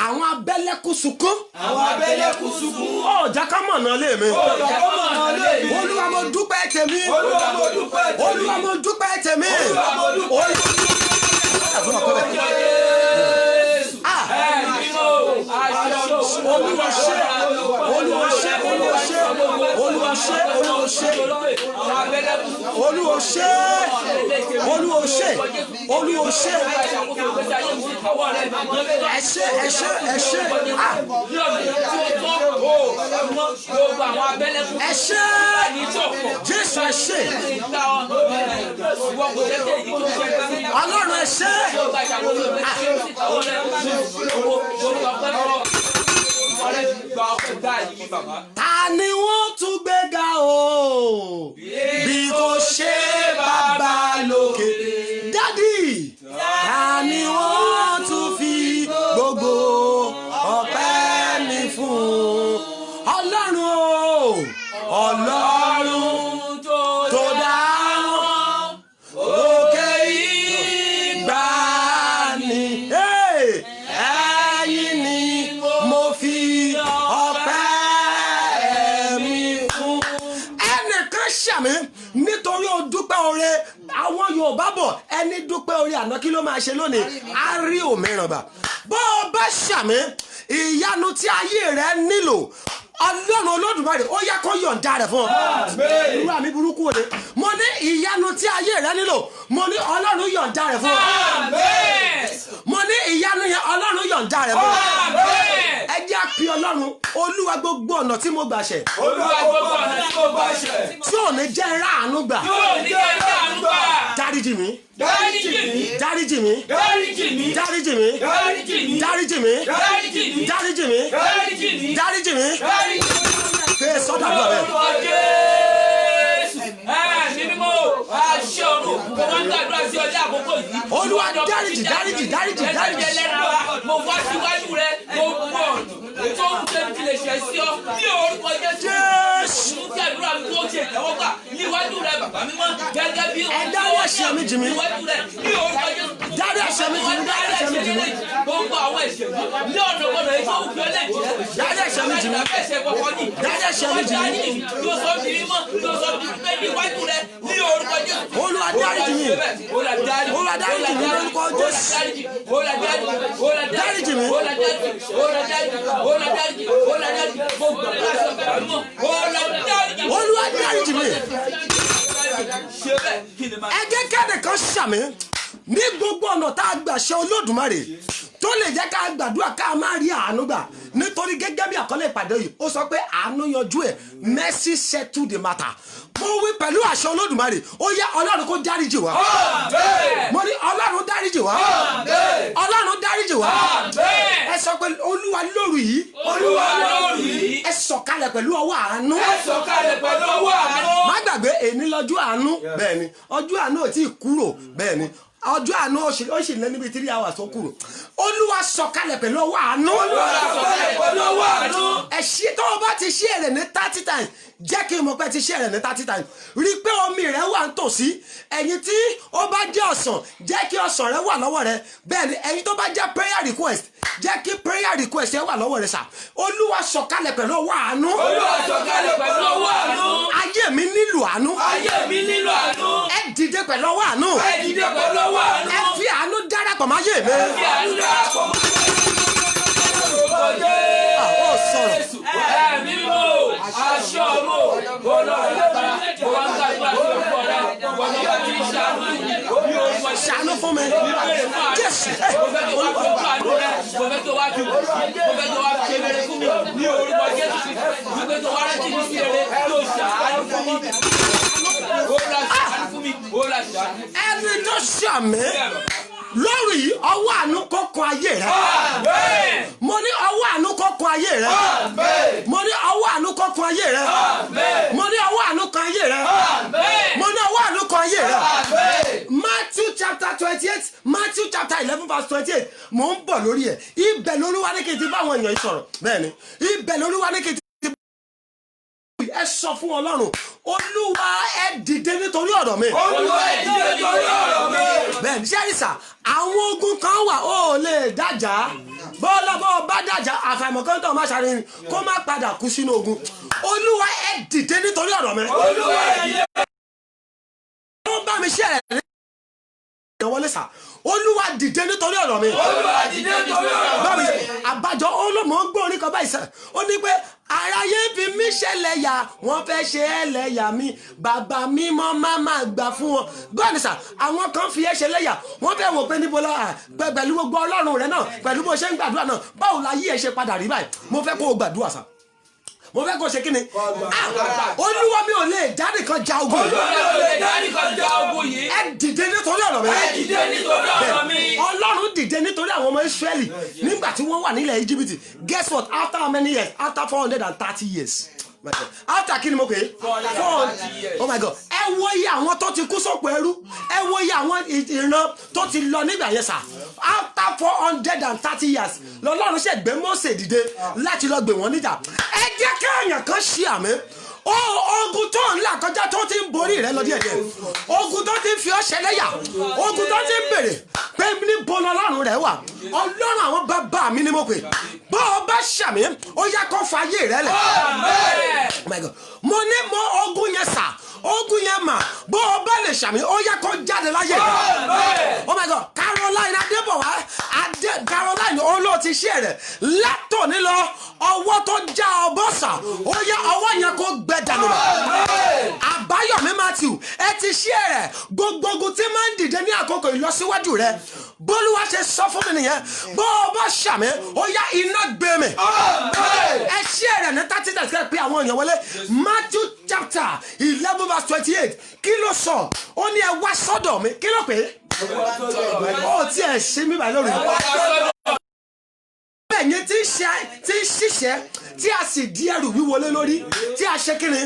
àwọn abẹ́lẹ́kú sunkún Àwọn abẹ́lẹ́kú sunkún. ọ̀jà ká mọ̀ náà lé mi Ọjà kọ́ mọ̀ náà lé mi. Olúwa mo dúpẹ́ tèmi Olúwa mo dúpẹ́ tèmi. Olúwa mo dúpẹ́ tèmi Olúwa mo dúpẹ́ tèmi. Olúwa ṣe Olúwa ṣe Olúwa ṣe Olúwa ṣe Olúwa ṣe Olúwa ṣe Olúwa ṣe Olúwa ṣe ẹ ṣé ẹ ṣé ẹ ṣé ẹ ṣé Jésù ẹ ṣé Ọlọ́run ẹ ṣé ta ni wọ́n tún gbéga o bí kò ṣe bàbá lókè dádì ta ni wọ́n tún fi gbogbo ọpẹ́ mi fún Ọlọ́run o Ọlọ́run tó dá òkè ìgbàanì ẹ̀yin ni mo fi ọpẹ́ mi fún. ẹnìkan ṣàmì nítorí o dúpẹ́ oore àwọn Yorùbá bọ̀ ẹni dúpẹ́ oore àná kí ló máa ṣe lónìí á rí òmíràn gbà bó o bá ṣàmì ìyanu tí ayé rẹ nílò Ọlọ́run Olódùmarè ó yẹ kó yọ̀ǹda rẹ̀ fún ọ. irú àmì burúkú òde mo ní ìyanu tí ayé rẹ nílò mo ní Ọlọ́run yọ̀ǹda rẹ̀ fún ọ. mo ní ìyanu yẹn Ọlọ́run yọ̀ǹda rẹ̀ fún ọ. ẹ jẹ́ àpè Ọlọ́run Olúwa gbogbo ọ̀nà tí mo gbà ṣẹ̀. Olúwa gbogbo ọ̀nà tí mo gbà ṣẹ̀. tí ò ní jẹ́ ráàánú gbà. dáríjì mi. dáríjì mi. dáríjì mi. Dáríjì mi. dáríjì mi. Dáríjì mi. dáríjì mi. Dáríjì mi. dáríjì mi. Dáríjì mi. dáríjì mi. Dáríjì mi. pé sọ́dà bọ̀ bẹ́ẹ̀. Aṣọ ọ̀run, mo máa ń gbàdúrà sí ọjọ́ àkókò yìí. Olúwa dáríjì dáríjì dáríjì dáríjì. Mo wá síwájú rẹ, mo gbọ́ tó ń tẹ́ ti lè ṣe sí ọ ní orúkọ Jésù. Mo ń gbàdúrà mi tó ṣe ìtẹ́wọ́gbà níwájú rẹ bàbá mímọ́ gẹ́gẹ́ bí ẹ dárí ẹ̀ṣẹ̀ mi jì mí. níwájú rẹ ní orúkọ Jésù. dárí ẹ̀ṣẹ̀ mi jì mí dárí ẹ̀ṣẹ̀ mi jì mí. Gbogbo àwọn ẹ̀ṣẹ̀ mi ní ọ̀nà gbọ́dọ̀ èyí tó wù kí ó lè jẹ́. dárí ẹ̀ṣẹ̀ mi jì mí. dárí ẹ̀ṣẹ̀ mi jì mí. Yóò sọ bí mímọ́, yóò sọ bí pé níwájú rẹ ní orúkọ Jésù. Olúwa dáríjì mi. Olúwa dáríjì mi lórúkọ Jésù. dáríjì mi. Olúwa dáríjì mi. ṣàmì ní gbogbo ọ̀nà tá a gbà ṣe Olódùmarè tó lè jẹ́ ká gbàdúrà ká má rí àánú gbà nítorí gẹ́gẹ́ bí àkọlé ìpàdé yìí ó sọ pé àánú yanjú ẹ̀ mercy settle the matter. Mo wí pẹ̀lú àṣẹ Olódùmarè ó yá Ọlọ́run kó dáríjì wá. Mo ní Ọlọ́run dáríjì wá. Ọlọ́run dáríjì wá. Ẹ sọ pé Olúwa lóru yìí ẹ sọ̀kalẹ̀ pẹ̀lú ọwọ́ àánú. Má gbàgbé èní lọ́jọ́ àánú bẹ́ẹ̀ ni ọjọ́ àánú ò tí ì kúrò bẹ́ẹ̀ ni ọjọ́ àánú ó sì lé níbi 3 hours tó kúrò. Olúwa sọ̀kalẹ̀ pẹ̀lú ọwọ́ àánú. Ẹ̀ṣí tó o bá ti ṣí èrè ní 30 times jẹ́ kí n mọ̀ pé ti ṣí èrè ní 30 times rí pé omi rẹ̀ wà ń tòsí. Ẹ̀yin tí ó bá jẹ́ ọ̀sán jẹ́ kí ọ̀sán rẹ̀ wà lọ́wọ́ rẹ̀ bẹ́ẹ̀ ni ẹ̀yin tó bá jẹ́ prayer request jẹ́ kí prayer request ẹ wà lọ́wọ́ rẹ̀ sà. Olúwa sọ̀kalẹ̀ pẹ̀lú ọwọ́ àánú. Ayé mi nílò àánú. Ẹ dìde pẹ̀lú ọwọ́ àánú. Ẹ fi àánú darapọ̀ máa yé mi. Ó sọ̀rọ̀. Ṣàánú fún mi. Jésù. Ẹni tó ṣàmì lórí ọwọ́ àánú kó kan ayé rẹ. Mo ní ọwọ́ àánú kó kan ayé rẹ. Mo ní ọwọ́ àánú kó kan ayé rẹ. Mo ní ọwọ́ àánú kan ayé rẹ. Mo ní ọwọ́ àánú kan ayé rẹ. Matthew chapter 28 Matthew chapter 11 verse 28 mò ń bọ̀ lórí ẹ̀. Ibẹ̀ l'Olúwa ní kí n ti bá àwọn èèyàn yìí sọ̀rọ̀ bẹ́ẹ̀ ni ibẹ̀ l'Olúwa ní kí n ti ẹ sọ fún Ọlọ́run Olúwa ẹ dìde nítorí ọ̀rọ̀ mi. Bẹ́ẹ̀ ni ṣẹ́rìsà àwọn ogun kan wà ó lè dájà bọ́ọ̀lọ́bọ̀ bá dájà àfàìmọ̀ kan tó má ṣàrin kó má padà kú sínú ogun. Olúwa ẹ dìde nítorí ọ̀rọ̀ mi. Ó bá mi ṣe ẹ̀ wọlé sà Olúwa dìde nítorí ọ̀rọ̀ mi. Báwo ni àbájọ olómọ ń gbọ́ orí kan báyìí sẹ́ ó ní pé aráyé fi mí ṣẹlẹ́yà wọ́n fẹ́ ṣe ẹlẹ́yà mi bàbá mi mọ́ máa gbà fún wọn. Báwo sà àwọn kan fi ẹ́ ṣẹlẹ́yà wọ́n fẹ́ wò pé níbo la pẹ̀lú gbogbo Ọlọ́run rẹ náà pẹ̀lú bó ṣe ń gbàdúrà náà báwo la yí ẹ ṣe padà rí báyìí. Mo fẹ́ kó o gbàdúrà sà mo fẹ́ kó ṣe kí ni Olúwa mi ò lè jáde kan ja ogun yìí. Ẹ dìde nítorí ọ̀rọ̀ mi. Ọlọ́run dìde nítorí àwọn ọmọ Ísírẹ́lì nígbà tí wọ́n wà nílẹ̀ Íjíbítì. Guess what? After how many years? After 430 years. After kí ni mo pè é? 400 years. Oh my God. Ẹ wo iye àwọn tó ti kú sóko ẹrú. Ẹ wo iye àwọn ìran tó ti lọ nígbà yẹn sà. After 430 years lọ́lọ́run ṣe gbé Mósè dìde láti lọ gbé wọn níjà. Ẹ jẹ́ kéèyàn kan ṣí àmì. Ogun tó ń là kọjá tó ti ń borí rẹ lọ díẹ̀díẹ̀. Ogun tó ti ń fi ọ́ ṣẹlẹ́yà. Ogun tó ti ń bèrè pé níbo lọ́lọ́run rẹ wà. Ọlọ́run àwọn bàbá mi ni mo pè. Bó o bá ṣàmì ó yá kó fa ayé rẹ lẹ̀. Oh my God. Mo ní mo ogun yẹn sà ogun yẹn mà bó o bá lè ṣàmì ó yá kó jáde láyé. Oh my God. Caroline Adébọ̀wá Caroline olóòtí ṣe rẹ̀ látòní lọ ọwọ́ tó já ọbọ̀ sà ó yá ọwọ́ yẹn kó gbẹ dànù. Àbáyọ̀mí Matthew ẹ ti ṣe rẹ̀ gbogbo ogun tí máa ń dìde ní àkókò ìlọsíwájú rẹ bólúwa ṣe sọ fún mi nìyẹn bó o bá ṣàmì ó yá iná gbé mi. Ẹ ṣe rẹ̀ ní 30 days kẹ́ pé àwọn èèyàn wọlé Matthew chapter 11 verse 28 kí ló sọ ó ní ẹ wá sọ́dọ̀ mi kí ló pé ó tí ẹ ṣe mí báyìí lórí ẹ̀yin tí ń ṣiṣẹ́ tí a sì di ẹrù wíwọlé lórí tí a ṣe kí ni.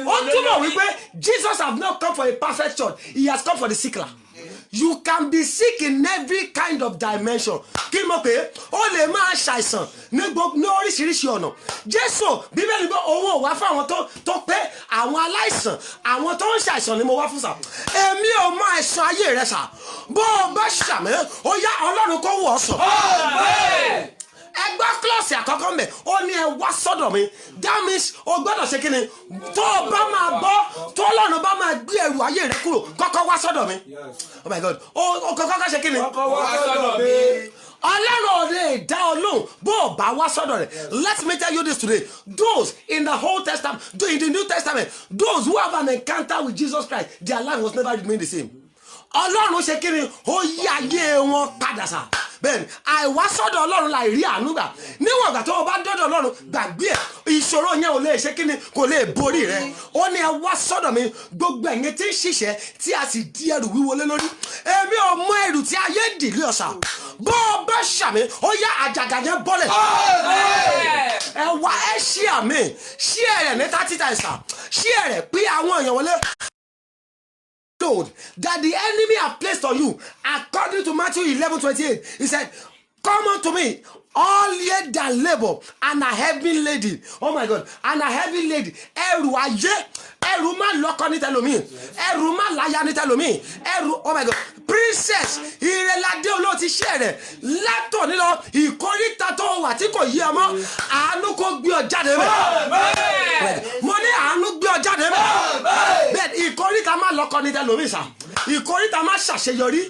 Ó túmọ̀ wípé Jesus have not come for a perfect church, he has come for the sickler. You can be sick in every kind of dimension. Kí mo pé ó lè máa ṣàìsàn ní oríṣiríṣi ọ̀nà. Jésù Bíbélì gbọ́ owó wá fún àwọn tó pé àwọn aláìsàn àwọn tó ń ṣàìsàn ni mo wá fún sà. Èmi ò mọ àìsàn ayé rẹ sà. Bó o bá ṣàmì ó yá Ọlọ́run kó wò ọ́ sàn. Ẹgbẹ́ kílọ̀sì àkọ́kọ́ mẹ́ ó ní ẹ wá sọ́dọ̀ mi that means o gbọ́dọ̀ ṣe kí ni tó o bá máa bọ́ tó Ọlọ́run bá máa gbé ẹrù ayé rẹ kúrò kọ́kọ́ wá sọ́dọ̀ mi. Oh my God o kọ́kọ́ ṣe kí ni Ọlọ́run ò lè dá ọ lóhùn bó o bá wá sọ́dọ̀ rẹ̀. Let me tell you this today. Those in the Old Testament, in the New Testament, those who have an encounter with Jesus Christ, their life was never remain the same. Ọlọ́run ṣe kí ni ó yí ayé wọn padà sá. Bẹ́ẹ̀ni àìwá sọ́dọ̀ Ọlọ́run láì rí àánú gbà. Níwọ̀n ìgbà tó o bá dọ́dọ̀ Ọlọ́run gbàgbé ẹ̀ ìṣòro yẹn ò lè ṣe kí ni kò lè borí rẹ̀. Ó ní ẹ wá sọ́dọ̀ mi gbogbo ẹ̀yin tí ń ṣiṣẹ́ tí a sì di ẹrù wíwo lé lórí. Èmi ò mọ ẹrù tí ayé dì lé ọ̀sà. Bó o bá ṣàmì ó yá àjàgà yẹn bọ́lẹ̀. Ẹ wá ẹ ṣí àmì ṣí ẹ̀rẹ̀ ní 30 times ṣí ẹ̀rẹ̀ pé àwọn èèyàn wọlé. That the enemy have placed on you, according to Matthew 11:28, he said, "Come unto me, all ye that labor and are heavy laden." Oh my God, and are heavy laden. Ẹrù ayé, ẹrù má lọ́kọ ní tẹlòmíì, ẹrù má láya ní tẹlòmíì, ẹrù, oh my God, princess ìrẹ̀ládé olóòtí ṣẹ́ rẹ̀ látọ̀ nílọ ìkórìtà tó wà tí kò yí ọmọ àánú kó gbé ọ jáde bẹ́ẹ̀. Mo ní àánú gbé ọ jáde bẹ́ẹ̀. Bẹ́ẹ̀ ìkórìtà má lọ́kọ ní tẹlòmíì sà. Ìkórìtà má ṣàṣeyọrí.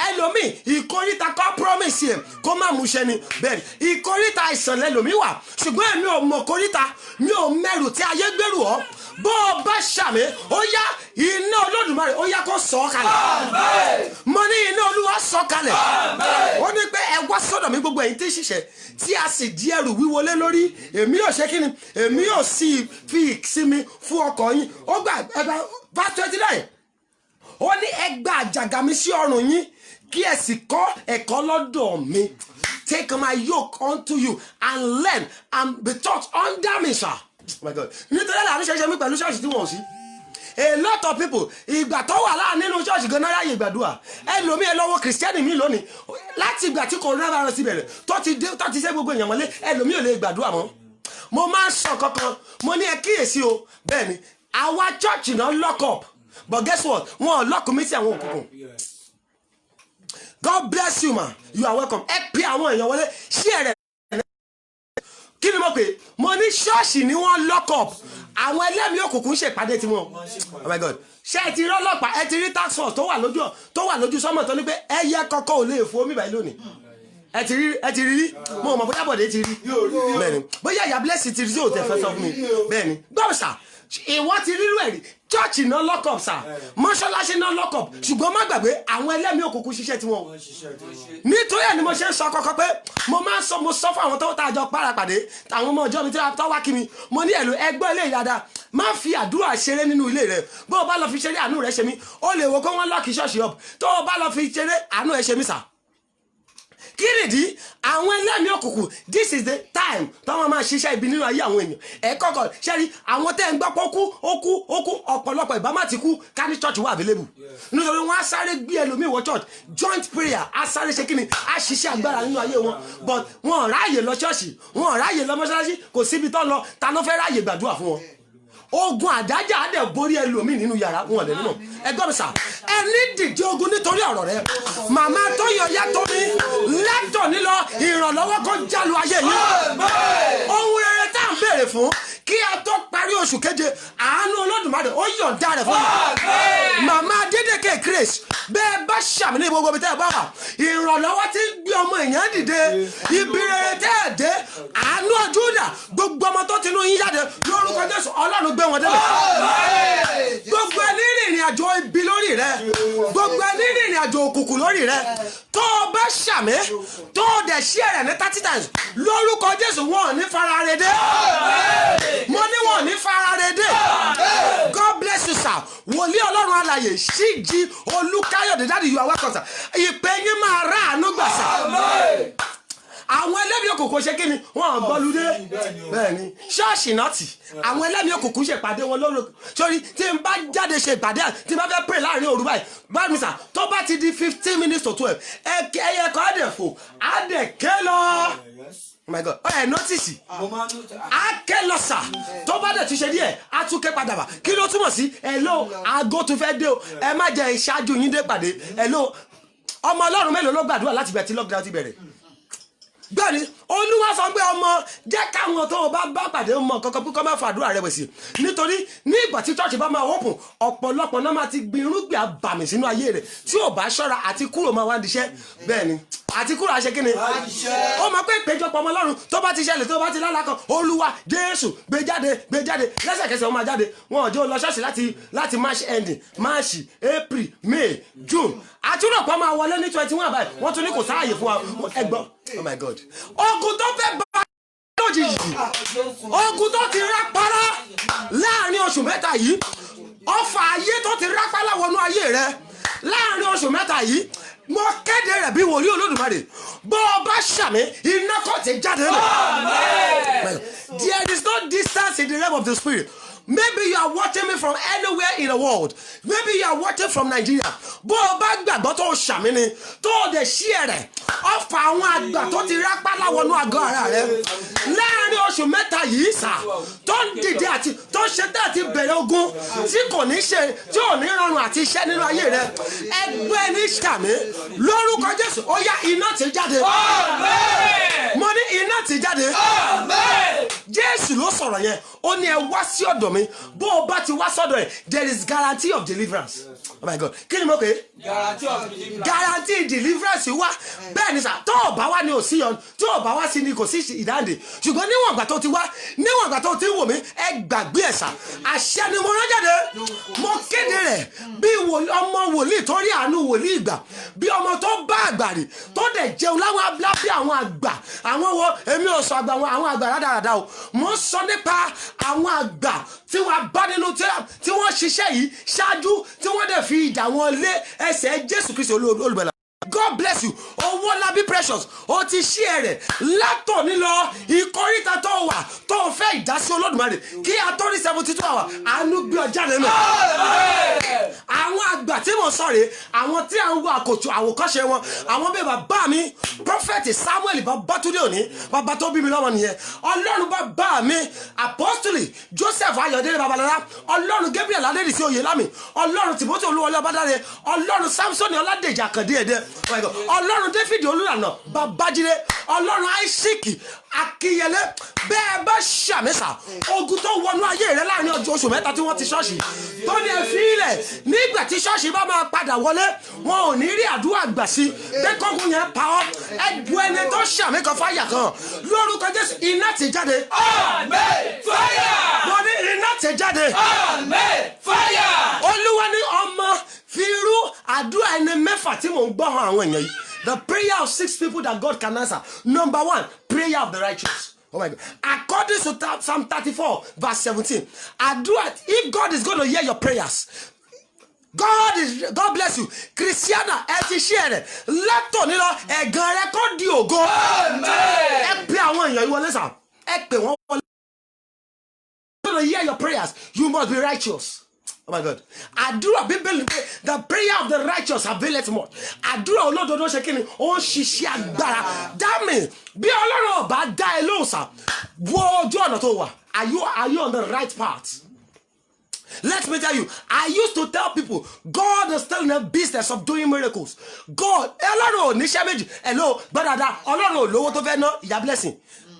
Ẹlòmíì ìkórìtà kọ́ promise ẹ̀ kó má múṣẹ ni. Bẹ́ẹ̀ ìkórìtà àìsàn lẹ́lòmíì wà. Ṣùgbọ́n èmi ò mọ kórìtà, mi ò mẹ́rù tí ayé gbèrú ọ. Bó o bá ṣàmì ó yá iná Olódùmarè ó yá kó sọ̀ kalẹ̀. Mo ní iná Olúwa sọ̀ kalẹ̀. Ó ní pé ẹ wá sọ́dọ̀ mi gbogbo ẹ̀yin tí ń ṣiṣẹ́ tí a sì di ẹrù wíwo lé lórí. Èmi yóò ṣe kí ni? Èmi yóò sì fi ìsinmi fún ọkàn yín. Ó gbà ẹgbà verse 29. Ó ní ẹ gbà àjàgà mi sí ọrùn yín kí ẹ sì kọ́ ẹ̀kọ́ lọ́dọ̀ mi. Take my yoke unto you and learn and be taught under me, sir. Oh my God. Nítorí àánú ṣe mi pẹ̀lú ṣọ́ọ̀ṣì tí wọ́n sí. A lot of people ìgbà tó wà láàrin nínú ṣọ́ọ̀ṣì gan náírà yìí gbàdúrà. Ẹlòmíì ẹ lọ́wọ́ kìrìsìtẹ́nì mi lónìí láti ìgbà tí coronavirus ti bẹ̀rẹ̀ tó ti ṣe gbogbo èèyàn mọ́lé ẹlòmíì ò lè gbàdúrà mọ́. Mo máa ń sọ kankan mo ní ẹ kíyèsí o bẹ́ẹ̀ ni àwa church náà lock up but guess what wọn ò lock mi sí àwọn òkùnkùn. God bless you ma you are welcome. Ẹ pè àwọn èèyàn wọlé ṣí ẹ̀rẹ̀. Kí ni mo pè mo ní ṣọ́ọ̀ṣì ni wọ́n lock up àwọn ẹlẹ́mìí òkùnkùn ṣèpàdé tiwọn. Oh my God ṣé ẹ ti rí ọlọ́pàá ẹ ti rí tax force tó wà lójú sọ́mọ̀ tó ní pé ẹyẹ kọ́kọ́ ò lè fò mí báyìí lónìí. Ẹ ti rí mo mọ̀ bóyá Bọ̀dé ti rí bẹ́ẹ̀ni bóyá ìyá blessing ti rí tí ò tẹ̀ fẹ́ sọ fún mi bẹ́ẹ̀ni gbọ́dọ̀ ìwọ ti rírú ẹ̀rí chọ́ọ̀chì náà lock up sà mọ́ṣáláṣí náà lock up ṣùgbọ́n má gbàgbé àwọn ẹlẹ́mìí òkùnkùn ṣiṣẹ́ tiwọn. Nítorí ẹ̀ ni mo ṣe ń sọ kọ́kọ́ pé mo sọ fún àwọn tó tàjọ párapàdé àwọn ọmọ ọjọ́ mi tí wọ́n wá kí mi mo ní ẹ̀lò ẹgbẹ́ ilé ìyáda má fi àdúrà ṣeré nínú ilé rẹ̀ bó o bá lọ fi ṣeré àánú rẹ̀ ṣe mí ó lè wo kó wọ́n lọ́ọ̀kì ṣọ́ọ̀ṣì up tó o bá lọ fi ṣeré àánú rẹ̀ ṣe mí sà. Kí nìdí àwọn ẹlẹ́mìí òkùnkùn this is the time táwọn máa ṣiṣẹ́ ibi nínú ayé àwọn èèyàn ẹ̀ kọ́kọ́ ṣẹ́rí àwọn tẹ́ ń gbọ́ pé ó kú ọ̀pọ̀lọpọ̀ ìbámá ti kú ká ní church wà available nítorí wọ́n á sáré gbé ẹlòmíì wọ church joint prayer á sáré ṣe kíni á ṣiṣẹ́ agbára nínú ayé wọn but wọn ò ráàyè lọ church wọn ò ráàyè lọ mọ́ṣáláṣí kò síbi tó lọ ta ló fẹ́ ráàyè gbàdúrà fún wọn. Ogun àdájà á dẹ̀ borí ẹlòmíì nínú yàrá wọn ọ̀dẹ̀ nínú ẹgbọ́n mi sà ẹni dìde ogun nítorí ọ̀rọ̀ rẹ màmá tó yọ yàtọ̀ mi lẹ́tọ̀ nílọ ìrànlọ́wọ́ kó jálu ayé yìí ohun rere tá à ń béèrè fún kí a tó parí oṣù keje àánú Olódùmarè ó yọ̀ǹda rẹ̀ fún mi màmá Adédèké Grace bẹ́ẹ̀ bá ṣàmì ní gbogbo ibi tẹ́ ẹ bá wà ìrànlọ́wọ́ tí ń gbé ọmọ èèyàn dìde ibi rere tẹ́ ẹ dé àánú Júdà gbogbo ọmọ tó tinú yín jáde lórúkọ Jésù Ọlọ́run gbé wọn débẹ̀ gbogbo ẹni rìnrìn àjò ibi lórí rẹ gbogbo ẹni rìnrìn àjò òkùnkùn lórí rẹ tó o bá ṣàmì tó o dẹ̀ ṣí ẹ̀rẹ̀ ní 30 times lórúkọ Jésù wọn ò ní fara rẹ dé mo ní wọn ò ní fara rẹ dé God bless you sir wòlíì Ọlọ́run alààyè Ṣíjí Olúkáyọ̀dé dáàdì you are welcome sir ìpè yín máa rà àánú gbà sà àwọn ẹlẹ́mìí òkùnkùn ṣe kí ni wọ́n gbọ́lúdé bẹ́ẹ̀ ni ṣọ́ọ̀ṣì náà tì àwọn ẹlẹ́mìí òkùnkùn ṣe ìpàdé wọn lórí sórí tí n bá jáde ṣe ìpàdé tí n bá fẹ́ pray láàrin òru báyìí báyìí sà tó bá ti di 15 minutes to 12 ẹyẹ kan á dẹ̀ fò á dẹ̀ ké lọ oh my God ẹ nọ́tìsì á ké lọ sà tó bá dẹ̀ ti ṣe díẹ̀ á tún ké padà bá kí ló túmọ̀ sí hello aago tó fẹ́ dé o ẹ má jẹ́ ìṣáájú yín dé pàdé hello ọmọ Ọlọ́run mélòó ló gbàdúrà láti bẹ̀ tí lockdown ti bẹ̀rẹ̀ bẹ́ẹ̀ni Olúwa sọ pé ọmọ jẹ́ káwọn tó o bá pàdé mọ kankan pé kọ́ máa fàdúrà rẹ̀ wẹ̀ sí nítorí ní ìgbà tí church bá máa open ọ̀pọ̀lọpọ̀ náà máa ti gbin irúgbìn àbàmì sínú ayé rẹ̀ tí ò bá ṣọ́ra àti kúrò máa wá diṣẹ́ bẹ́ẹ̀ ni àti kúrò àṣẹ kí ni ó mọ̀ pé ìpéjọpọ̀ ọmọ Ọlọ́run tó bá ti ṣẹlẹ̀ tó bá ti lálàá kan Olúwa Jésù gbé jáde lẹ́sẹ̀kẹsẹ̀ ó máa jáde wọn ò jẹ́ lọ ṣọ́ọ̀ṣì láti March ending March April May June àtúrọ̀pọ̀ máa wọlé ní 21 báyìí wọ́n tún ní kò sáàyè fún wa ẹgbọ́n oh my God ogun tó fẹ́ bá lójijì ogun tó ti rápárá láàrin oṣù mẹ́ta yìí ọfà ayé tó ti rápálá wọnú ayé rẹ láàrin oṣù mẹ́ta yìí mo kéde rẹ̀ bí wòlíì Olódùmarè bó o bá ṣàmì iná kò ti jáde rẹ̀. There is no distance in the realm of the spirit. Maybe you are watching me from anywhere in the world. Maybe you are watching from Nigeria. Bó o bá gbàgbọ́ tó o ṣàmì ni tó o dẹ̀ ṣí ẹ̀rẹ̀ ọ̀fà àwọn àgbà tó ti rápálá wọnú àgọ́ ara rẹ̀ láàrin oṣù mẹ́ta yìí sà tó ń dìde àti tó ṣe tẹ́ àti bẹ̀rẹ̀ ogun tí kò ní ṣe tí ò ní rọrùn àti iṣẹ́ nínú ayé rẹ̀ ẹgbẹ́ ní ṣàmì lórúkọ Jésù ó yá iná ti jáde. Mo ní iná ti jáde. Jésù ló sọ̀rọ̀ yẹn ó ní ẹ wá sí ọ̀dọ̀ mi bó o bá ti wá sọ́dọ̀ ẹ̀ there is guarantee of deliverance. Oh my God kí ni mo pè é guarantee deliverance wá bẹ́ẹ̀ ni sà tó o bá wá ní òsì yọ tó o bá wá sí ni kò sí ìdáǹdè ṣùgbọ́n níwọ̀n ìgbà tó ti wá níwọ̀n ìgbà tó ti wò mí ẹ gbàgbé ẹ̀ sà àṣẹ ni mo rán jáde mo kéde rẹ̀ bí ọmọ wòlíì tó rí àánú wòlíì ìgbà bí ọmọ tó bá àgbà rè tó dẹ̀ jẹun láwọn abúlábí àwọn àgbà àwọn wo èmi ò sọ àgbà àwọn àgbà rádaràda o mo sọ nípa àwọn àgbà tí wọ́n bá nínú tí wọ́n ṣiṣẹ́ yìí ṣáájú tí wọ́n dẹ̀ fi ìdá wọn lé ẹsẹ̀ Jésù Kristi olùgbàlà. God bless you. Owólabí Precious ó ti ṣí ẹ̀rẹ̀ látòní lọ ìkórìtà tó wà tó fẹ́ ìdásí Olódùmarè kí a tó rí 72 hours àánú gbé ọjà rẹ̀ mọ̀. Àwọn àgbà tí mo sọ rèé àwọn tí à ń wo àwòkọ́ṣe wọn àwọn bíi bàbá mi Prophet Samuel Babátúndé Òní bàbá tó bí mi lọ́wọ́ nìyẹn Ọlọ́run bàbá mi Apostoli Joseph Ayọ̀délé Babalọ́lá Ọlọ́run Gabriel Adédìsí Oyèlámì Ọlọ́run Timothy Olúwọlé Ọbádáre Ọlọ́run Samson Ọládèjì Àkàndé ẹ̀dẹ́ Ọlọ́run David Olúlànà Babájídé Ọlọ́run Isaac Akínyẹlé bẹ́ẹ̀ bá ṣàmẹ́sà ogun tó wọnú ayé rẹ láàrin oṣù mẹ́ta tí wọ́n ti ṣọ́ọ̀ṣì tó ní ẹ̀fílẹ̀ nígbà tí ṣọ́ọ̀ṣì bá máa padà wọlé wọn ò ní rí àdúrà gbà sí bẹ́ẹ̀kọ́gun yẹn pa ọ́ ẹgbù ẹni tó ṣàmì kan fáyà kan lórúkọ Jésù iná ti jáde. Amen fire. Mo ní iná ti jáde. Amen fire. Olúwa ní ọmọ fi irú àdúrà ẹni mẹ́fà tí mò ń gbọ́ hàn àwọn èèyàn yìí. The prayer of 6 people that God can answer. Number 1, prayer of the righteous. Oh my God. According to Psalm 34, verse 17, àdúrà, if God is going to hear your prayers, God bless you. Christiana, ẹ ti ṣí ẹ̀rẹ̀ látòní lọ ẹ̀gàn rẹ kó di ògo. Ẹ pè àwọn èèyàn yìí wọlé sà. Ẹ pè wọ́n wọlé. God will hear your prayers. You must be righteous. Oh my God. Àdúrà Bíbélì pé the prayer of the righteous availeth much. Àdúrà olódodo ṣe kí ni ó ń ṣiṣẹ́ agbára. Dámì bí Ọlọ́run ọba dá ẹ lóhùn sà wo ojú ọ̀nà tó wà. Are you on the right path? Let me tell you, I used to tell people, God is still in the business of doing miracles. God, Ọlọ́run ò níṣẹ́ méjì. Hello, gbọ́dọ̀dá, Ọlọ́run ò lówó tó fẹ́ ná, ìyá blessing.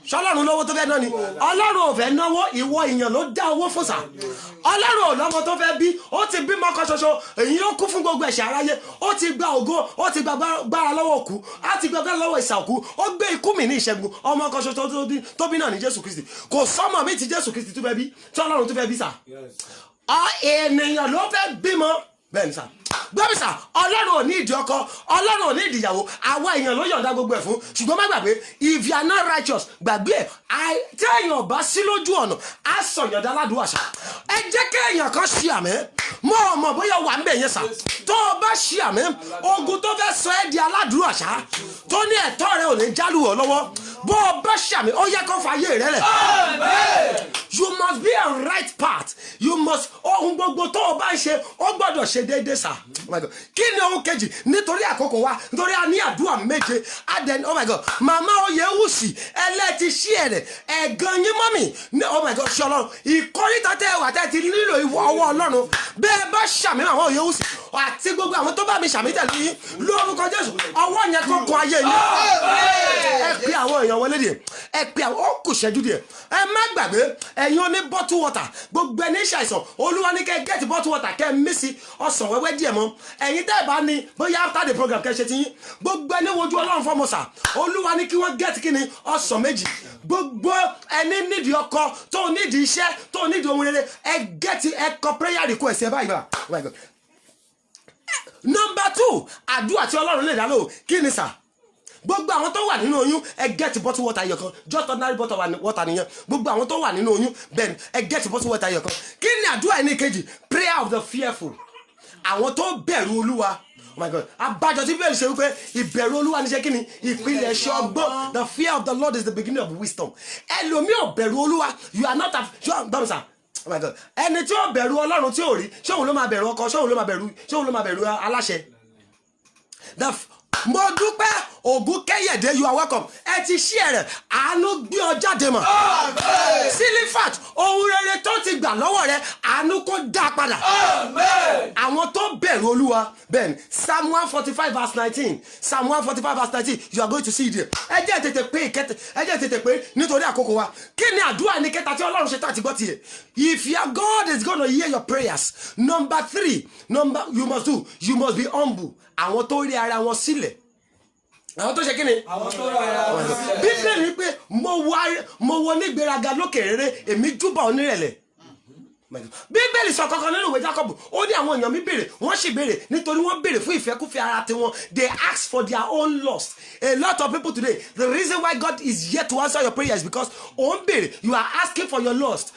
Ṣọlọ́run lówó tó fẹ́ ná ni. Ọlọ́run ò fẹ́ náwó, ìwọ èèyàn ló dá owó fún sà. Ọlọ́run ò lọ́mọ tó fẹ́ bí, ó ti bímọ kan ṣoṣo, èyí ló kú fún gbogbo ẹ̀ṣẹ̀ aráyé, ó ti gba ògo, ó ti gba gbára lọ́wọ́ òkú, á ti gba gbára lọ́wọ́ ìsà òkú, ó gbé ikú mi ní ìṣẹ́gun, ọmọ kan ṣoṣo tó bí náà ní Jésù Kristi. Kò sọ́mọ mi ti Jésù Kristi tó fẹ́ bí, tí Ọlọ́run tó fẹ́ bí sà. Ènìyàn ló fẹ́ bímọ bẹ́ẹ̀ ni sà gbọ́bí sà Ọlọ́run ò ní ìdí ọkọ Ọlọ́run ò ní ìdí ìyàwó àwa èèyàn ló yọ̀ǹda gbogbo ẹ̀ fún ṣùgbọ́n má gbàgbé if you are not righteous gbàgbé ẹ̀ tí èèyàn bá sí lójú ọ̀nà á sọ yọ̀ǹda aládùúgbò àṣà ẹ jẹ́ kí èèyàn kan ṣí àmì mọ́ ọmọ bóyá wà ń bẹ̀ yẹn sà tó o bá ṣí àmì ogun tó fẹ́ sọ ẹ́ di aládùúgbò àṣà tó ní ẹ̀tọ́ rẹ ò ní jálù ọ́ lọ́wọ́ bó o bá ṣí àmì ó yẹ kó fa ayé rẹ lẹ̀. You must be on right path. You must ohun gbogbo tó o bá ń ṣe ó gbọ́dọ̀ ṣe déédéé sà. Oh my God. Kí ni ohun kejì nítorí àkókò wa nítorí a ní àdúrà méje adẹni oh my God màmá Oyèwùsì ẹlẹ́ti ṣí ẹ̀rẹ̀ ẹ̀gàn yín mọ́mì oh my God ṣe ọlọ́run ìkórìtà tẹ́ wà tẹ́ ti nílò ìwọ ọwọ́ ọlọ́run bẹ́ẹ̀ bá ṣàmì àwọn Oyèwùsì àti gbogbo àwọn tó bá mi ṣàmì tẹ̀lé yín lórúkọ Jésù ọwọ́ yẹn kó kan ayé yín ẹ pé àwọn èèyàn wọlé díẹ̀ ẹ pé àwọn ó kù ṣẹ́jú díẹ̀ ẹ má gbàgbé ẹ̀yin oní bottle water gbogbo ẹni ṣàìsàn olúwa ní kẹ́ get bottle water kẹ́ mí sí ọsàn wẹ́wẹ́ díẹ̀ mọ́ ẹ̀yin tẹ́ ẹ bá ní bóyá after the program kẹ́ ṣe ti yín gbogbo ẹni wojú ọlọ́run fọmọsà olúwa ní kí wọ́n get kí ni ọsàn méjì gbogbo ẹni nídìí ọkọ tó nídìí iṣẹ́ tó nídìí ohun rere ẹ get ẹ kọ prayer request ẹ báyìí bá oh my God. Number 2 àdúrà tí ọlọ́run lè dá lò kí ni sà gbogbo àwọn tó wà nínú oyún ẹ get bottle water ẹyọ kan just ordinary bottle water nìyẹn gbogbo àwọn tó wà nínú oyún bẹ́ẹ̀ ẹ get bottle water ẹyọ kan kí ni àdúrà ẹni kejì prayer of the fearful àwọn tó bẹ̀rù olúwa oh my God abájọ tí bẹ́ẹ̀ ṣe wípé ìbẹ̀rù olúwa ní ṣe kí ni ìpìlẹ̀ ṣe ọgbọ́n the fear of the Lord is the beginning of wisdom ẹlòmíì ò bẹ̀rù olúwa you are not gbọ́n oh my God ẹni tí ó bẹ̀rù ọlọ́run tí ò rí ṣé òun ló máa bẹ̀rù ọkọ ṣé òun ló máa bẹ̀rù aláṣẹ mo dúpẹ́ ògùn kẹ́yẹ̀dé you are welcome ẹ ti ṣí ẹ̀rẹ̀ àánú gbé ọ jáde mọ̀ sílífàt ohun rere tó ti gbà lọ́wọ́ rẹ àánú kó dá padà àwọn tó bẹ̀rù olúwa bẹ́ẹ̀ Psalm 145 verse 19 Psalm 145 verse 19 you are going to see it there ẹ jẹ́ tètè pé nítorí àkókò wa kí ni àdúrà ní kẹta tí ọlọ́run ṣe tó àti gbọ́ tiẹ̀ if your God is gonna hear your prayers number 3 you must be humble àwọn tó rí ara wọn sílẹ̀ àwọn tó ṣe kí ni àwọn tó rí ara wọn sílẹ̀ bíbélì pé mo wọ nígbéraga lókè rere èmi júbà onírẹ̀lẹ̀ bíbélì sọ kankan nínú ìwé Jacob ó ní àwọn èèyàn mi béèrè wọ́n sì béèrè nítorí wọ́n béèrè fún ìfẹ́kúfẹ́ ara tiwọn they ask for their own lust a lot of people today the reason why God is yet to answer your prayer is because òun béèrè you are asking for your lust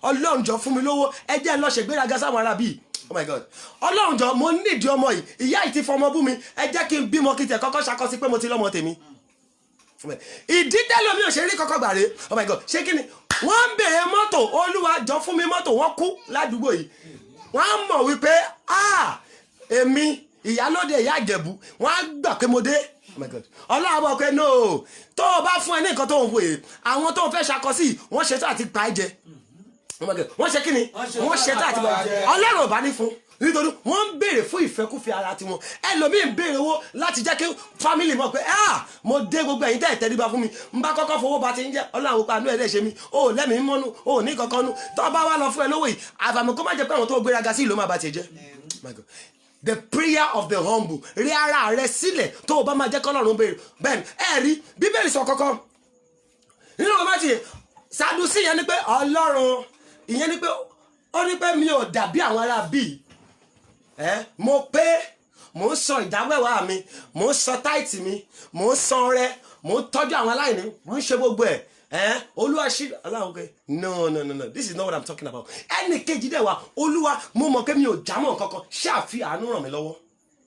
ọlọ́run jọ fún mi lówó ẹ jẹ́ lọ ṣègbéraga sáwọn ará bíi oh my God ọlọ́run jọ mo nídìí ọmọ yìí ìyá yìí ti fọmọ bú mi ẹ jẹ́ kí n bímọ kí n tẹ̀ kọ́kọ́ ṣakọ sí pé mo ti lọ́mọ tèmi ìdí tẹ́lómi ò ṣe rí kọ́kọ́ gbà rè oh my God ṣé kí ni wọ́n ń bèrè mọ́tò olúwa jọ fún mi mọ́tò wọ́n kú ládùúgbò yìí wọ́n á mọ̀ wípé èmi ìyálóde ìyá àjẹ̀bú wọ́n á gbà pé mo dé oh my God ọlọ́run bọ̀ pé no tó o bá fún ẹ ní nǹkan tó ń wòye àwọn tó ń fẹ́ ṣakọ sí wọ́n ṣe tó àti pa ẹ jẹ oh my God wọ́n ṣe kí ni wọ́n ṣe tó àti pa ẹ jẹ ọlọ́run ò bá ní fún nítorí wọ́n ń béèrè fún ìfẹ́kúfẹ́ ara tiwọn ẹlòmíì ń béèrè owó láti jẹ́ kí fámìlì mọ̀ pé mo dé gbogbo ẹ̀yin tẹ́ ẹ̀ tẹ́ríba fún mi ń bá kọ́kọ́ fowó bá ti ń jẹ́ ọlọ́run pa àánú ẹ̀ lè ṣe mi ó lẹ́mìí mọ́nú ó ní kankan nú tó bá wá lọ fún ẹ lówó yìí àfàmì kó má jẹ́ pé àwọn tó gbéraga sí ìlú máa bá tiẹ̀ jẹ́ the prayer of the humble rí ara rẹ sílẹ̀ tó o bá máa jẹ́ kọ́lọ́run béèrè bẹ́ẹ̀ ẹ rí bíbélì sọ kọ́kọ́ nínú ọmọ ti Sàdúsì yẹn ni pé ọlọ́run ìyẹn ni pé ó ní pé mi ò dàbí àwọn ará bíi mo pé mo ń sọ ìdáwẹ́wà mi mo ń sọ táìtì mi mo ń san ọrẹ mo ń tọ́jú àwọn aláìní mo ń ṣe gbogbo ẹ̀ olúwa ṣí aláwọ̀ pé no this is not what I'm talking about ẹnì kejì dẹ̀ wá olúwa mo mọ̀ pé mi ò jámọ̀ kankan ṣàfihàn àánú ràn mí lọ́wọ́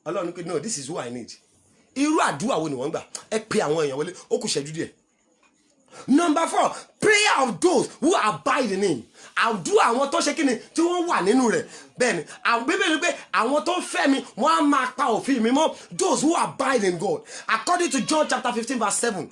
ọlọ́run pé no this is who I need irú àdúrà wo ni wọ́n gbà ẹ pe àwọn èèyàn wọlé ó kù ṣẹ́jú díẹ̀. Number 4 prayer of those who abide in him àdúrà àwọn tó ṣe kíni tí wọ́n wà nínú rẹ̀ bẹ́ẹ̀ ni àwọn bíbélì pé àwọn tó fẹ́ mi wọ́n á máa pa òfin mi mọ́ those who abide in God according to John chapter 15 verse 7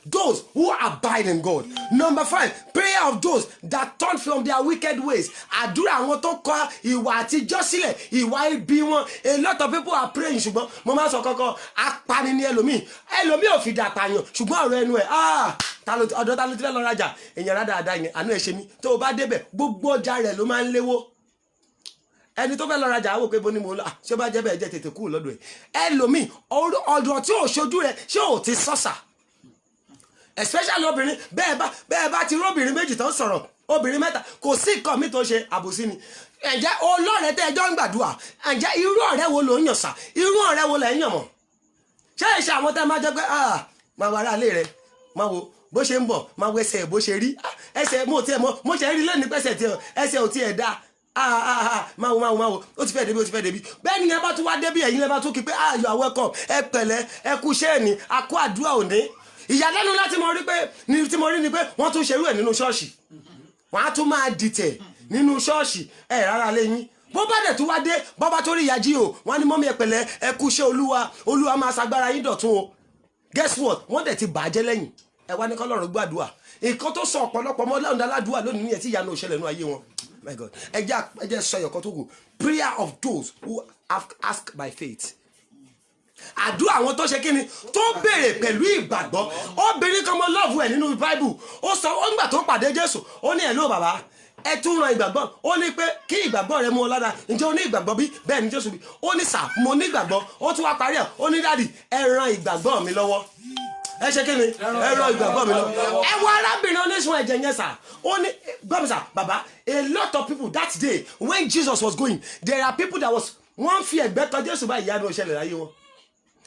those who abide in God. Number 5 prayer of those that turn from their wicked ways àdúrà àwọn tó kọ ìwà àtijọ́ sílẹ̀ ìwà ibi wọn a lot of people are praying ṣùgbọ́n mo máa sọ kọ́kọ́ apani ni ẹlòmíì ò fi dà pààyàn ṣùgbọ́n ọ̀rọ̀ ẹnu ẹ̀ ọ̀dọ̀ ta ló ti fẹ́ lọ rajà èèyàn rádàdà yẹn àánú ẹ̀ ṣe mí tó o bá débẹ̀ gbogbo ọjà rẹ̀ ló máa ń léwó ẹni tó fẹ́ lọ rajà àwò pé bó ni mo lọ ṣé ó bá jẹ́ bẹ́ẹ̀ jẹ́ tètè kúrò lọ́dọ̀ ẹ̀ ẹlòmíì ọ̀dọ̀ tí ò ṣojú rẹ̀ ṣé ò ti sọ́sà especially obìnrin bẹ́ẹ̀ bá ti róbìnrin méjì tó ń sọ̀rọ̀ obìnrin mẹ́ta kò sí nǹkan mi tó ṣe àbòsí ni ǹjẹ́ olóòrẹ́ tẹ́ ẹjọ́ ń gbàdúrà ǹjẹ́ irú ọ̀rẹ́ wo ló ń yàn sá irú ọ̀rẹ́ wo lẹ̀ ń yàn mọ̀ ṣé ìṣe àwọn tẹ́ máa jẹ́ pé máa wà aráalé rẹ̀ máa wo bó ṣe ń bọ̀ máa wo ẹsẹ̀ bó ṣe rí ẹsẹ̀ mo ṣe rí lẹ́nu pẹ́sẹ̀ tí ẹsẹ̀ ò tiẹ̀ dáa máa wo ó ti fẹ́ débi bẹ́ẹ̀ ni ẹ bá tún wá débi ẹ̀yin lẹ́ bá tún kí pé you are welcome ẹ pẹ̀lẹ́ ẹ kú iṣẹ́ ẹ̀ní akó àdúrà òní ìyàlẹ́nu láti mo rí ni pé wọ́n tún ṣerú ẹ̀ nínú ṣọ́ọ̀ṣì wọ́n á tún máa dìtẹ̀ nínú ṣọ́ọ̀ṣì rárá lẹ́yìn bó bá dẹ̀ tún wá dé bọ́bá tó rí ìyá jí o wọ́n ní mọ́mí ẹ̀pẹ̀lẹ́ ẹ kú iṣẹ́ olúwa máa ṣagbára yín dọ̀tún o guess what wọ́n dẹ̀ ti bàjẹ́ lẹ́yìn ẹ wá ní kọ́lọ́run gbàdúrà nǹkan tó sọ ọ̀pọ̀lọpọ̀ ọmọ ọlọ́run aládùúà lónìí nìyẹn tí ìyanu òṣèlè nínú ayé wọn my God ẹ jẹ́ sọ ẹ̀yọ̀kan tó kù prayer of those who have asked by faith àdúrà àwọn tó ṣe kíni tó béèrè pẹ̀lú ìgbàgbọ́ obìnrin kan mọ lọ́ọ̀fù ẹ̀ nínú Bible ó sọ ó nígbà tó pàdé Jésù ó ní hello bàbá ẹ tún ran ìgbàgbọ́ ó ní pé kí ìgbàgbọ́ rẹ mú ọ lára ǹjẹ́ o ní ìgbàgbọ́ bí bẹ́ẹ̀ ni Jésù bí ó ní sà mo ní ìgbàgbọ́ ó tún wá parí ẹ̀ ó ní dádì ẹ ran ìgbàgbọ́ mi lọ́wọ́ ẹ ṣe kíni ẹ ran ìgbàgbọ́ mi lọ́wọ́ ẹ wọ arábìnrin oníṣun ẹ̀jẹ̀ yẹn sà ó ní gbọ́dọ̀ sà bàbá a lot of people that day when Jesus was going there are people that was wọ́n fi ẹ̀gbẹ́ tọ́ Jésù báyìí ìyanu òṣèlè láyé wọn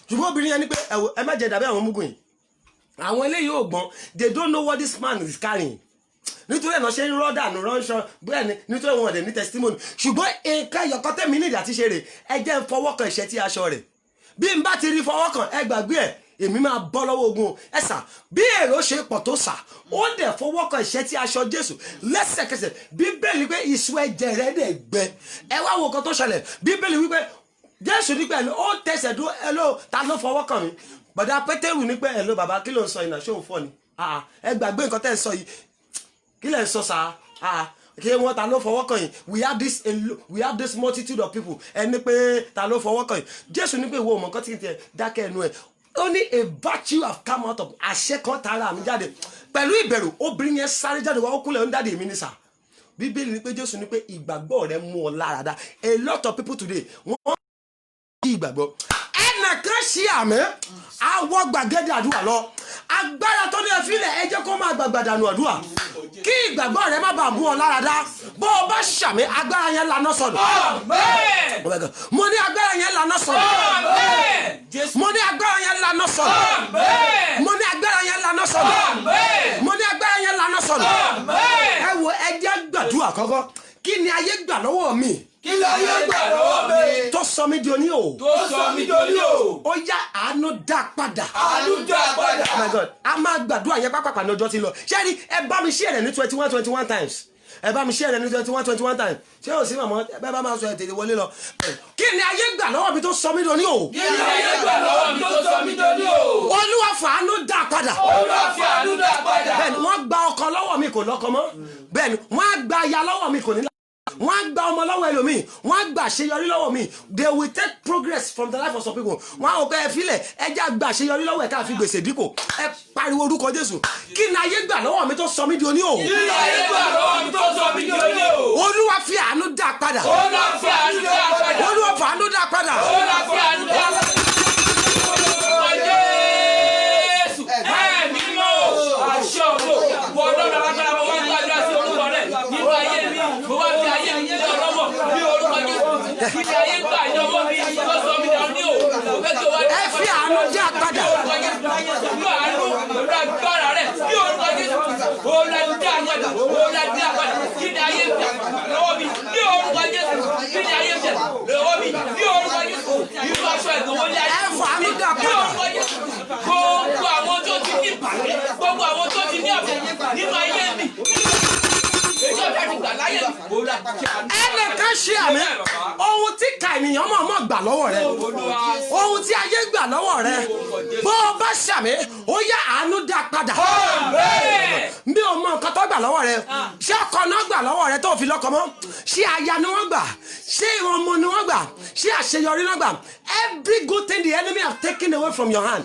ṣùgbọ́n obìnrin yẹn ní pé ẹ má jẹ dàbí àwọn mugun yìí àwọn eléyìí ò gbọ́n they don't know what this man is carrying nítorí ẹ̀nà ṣe ń rọ́dà ní ránṣọ bẹ́ẹ̀ ni nítorí wọn ọ̀dẹ̀ ní testimony ṣùgbọ́n nǹkan ìyọ̀kọ́ tẹ̀mí nídìí àti ṣe rè ẹ jẹ́ ń fọwọ́ kan ìṣẹ́ tí aṣọ rẹ̀ bí n bá ti rí fọwọ́ kan ẹ gbàgbé ẹ̀ èmi máa bọ́ lọ́wọ́ ogun ẹ sà bí èrò ṣe pọ̀ tó sà ó dẹ̀ fọwọ́ kan ìṣẹ́ tí aṣọ Jésù lẹ́sẹ̀kẹsẹ̀ Bíbélì wípé ìṣù ẹ̀jẹ̀ rẹ̀ dẹ̀ gbẹ ẹ wá wo nǹkan tó ṣẹlẹ̀ Bíbélì wípé Jésù ní pé ó tẹsẹ̀ dúró ẹlò ta ló fọwọ́ kàn mí bọ̀dá Pétérù ní pé ẹlò bàbá kí ló ń sọ ìnà ṣóun fọ́ ni ẹ gbàgbé nǹkan tẹ́ ń sọ yìí kí lẹ̀ ń sọ sáà kí wọ́n ta ló fọwọ́ kàn yín we have this multitude of people ẹni pé ta ló fọwọ́ kàn yín Jésù ní pé ìwọ ọmọ nǹkan tí kìí tiẹ̀ dákẹ́ ẹnu ẹ̀ ó ní a virtue have come out of àṣẹ kan tara mi jáde pẹ̀lú ìbẹ̀rù obìnrin yẹn sáré jáde wá ó kúnlẹ̀ ó ń dáde èmi ní sà Bíbélì ní pé Jésù ní pé ìgbàgbọ́ rẹ mú ọ lára dá a lot of people today wọ́n ìgbàgbọ́ ẹnìkan ṣí àmì àwọ̀ gbàgede àdúrà lọ agbára tó ní ẹfílẹ̀ ẹ jẹ́ kó máa gbàgbàdànù àdúrà kí ìgbàgbọ́ rẹ má bàa mú ọ lára dá bó o bá ṣàmì agbára yẹn lànà sọ̀dọ̀ mo ní agbára yẹn lànà sọ̀dọ̀ mo ní agbára yẹn lànà sọ̀dọ̀ mo ní agbára yẹn lànà sọ̀dọ̀ mo ní agbára yẹn lànà sọ̀dọ̀ ẹ wo ẹ jẹ́ gbàdúrà kọ́kọ́ kí ni ayé gbà lọ́wọ́ mi kí ló yẹ gbà lọ́wọ́ mi. tó sọ mí di oní o. tó sọ mí di oní o. ó yá àánú dá padà. àánú dá padà. Oh my God a máa gbàdúrà yẹn pápákọ̀ ní ọjọ́ tí ń lọ ṣé rí ẹ bá mi share rẹ̀ ní 21 times ẹ bá mi share rẹ̀ ní 21 times ṣé o sí màmá ẹ bá máa sọ ẹ tètè wọlé lọ. kí ni ayé gbà lọ́wọ́ mi tó sọ mí di oní o. kí ni ayé gbà lọ́wọ́ mi tó sọ mí di oní o. Olúwa fàánú dá padà. Olúwa fàánú dá padà. bẹ́ẹ̀ni wọ́n gba ọkọ lọ́wọ́ mi kò lọ́kọ mọ́ bẹ́ẹ̀ni wọ́n á gba aya lọ́wọ́ mi kò ní wọ́n á gba ọmọ lọ́wọ́ ẹlòmíì wọ́n á gba àṣeyọrí lọ́wọ́ mi they will take progress from the life of some people wọ́n á wọ pé ẹ filẹ̀ ẹ já gba àṣeyọrí lọ́wọ́ ẹ̀ ká fi gbèsè dípò ẹ pariwo orúkọ Jésù kí ni ayé gbà lọ́wọ́ mi tó sọ mí di oní o. kí ni ayé gbà lọ́wọ́ mi tó sọ mí di oní o. Olúwa fi àánú dá padà. Olúwa fi àánú dá padà. Olúwa fi àánú dá padà. Olúwa fi àánú dá padà. Jésù ẹ̀mí mọ́ àṣọ òdo wọ́n lọ́dọ̀ alágbára mo wá ń gbàdúrà sí orúkọ rẹ̀ nínú ayé mi mo wá fi ayé mi lé ọlọ́wọ́ bí orúkọ Jésù kí ni ayé gbà ní ọwọ́ mi tó sọ mí dá ní o. ẹ fi àánú dá padà. Bí àánú lórí agbára rẹ̀ bí orúkọ Jésù Olúwa dá padà Olúwa dá padà kí ni ayé gbà lọ́wọ́ mi bí orúkọ Jésù kí ni ayé gbà lọ́wọ́ mi bí orúkọ Jésù irú aṣọ ìgbòho ní ayé ẹ fa àánú dá bí padà. orúkọ Jésù gbogbo àwọn tó ti ní ìbàdí gbogbo àwọn tó ti ní ọ̀fẹ́ nínú ayé mi èyí ọ̀dà ti gbà láyé mi Olúwa kí àánú. ẹnìkan ṣe àmì ohun tí ka ènìyàn mọ̀ gbà lọ́wọ́ rẹ ohun tí ayé gbà lọ́wọ́ rẹ bó o bá ṣàmì ó yá àánú dá padà. bí o mọ nǹkan tó gbà lọ́wọ́ rẹ ṣé ọkọ náà gbà lọ́wọ́ rẹ tó fi lọ́kọ mọ́ ṣé aya ni wọ́n gbà ṣé ìwọ̀n ọmọ ni wọ́n gbà ṣé àṣeyọrí náà gbà every good thing the enemy have taken away from your hand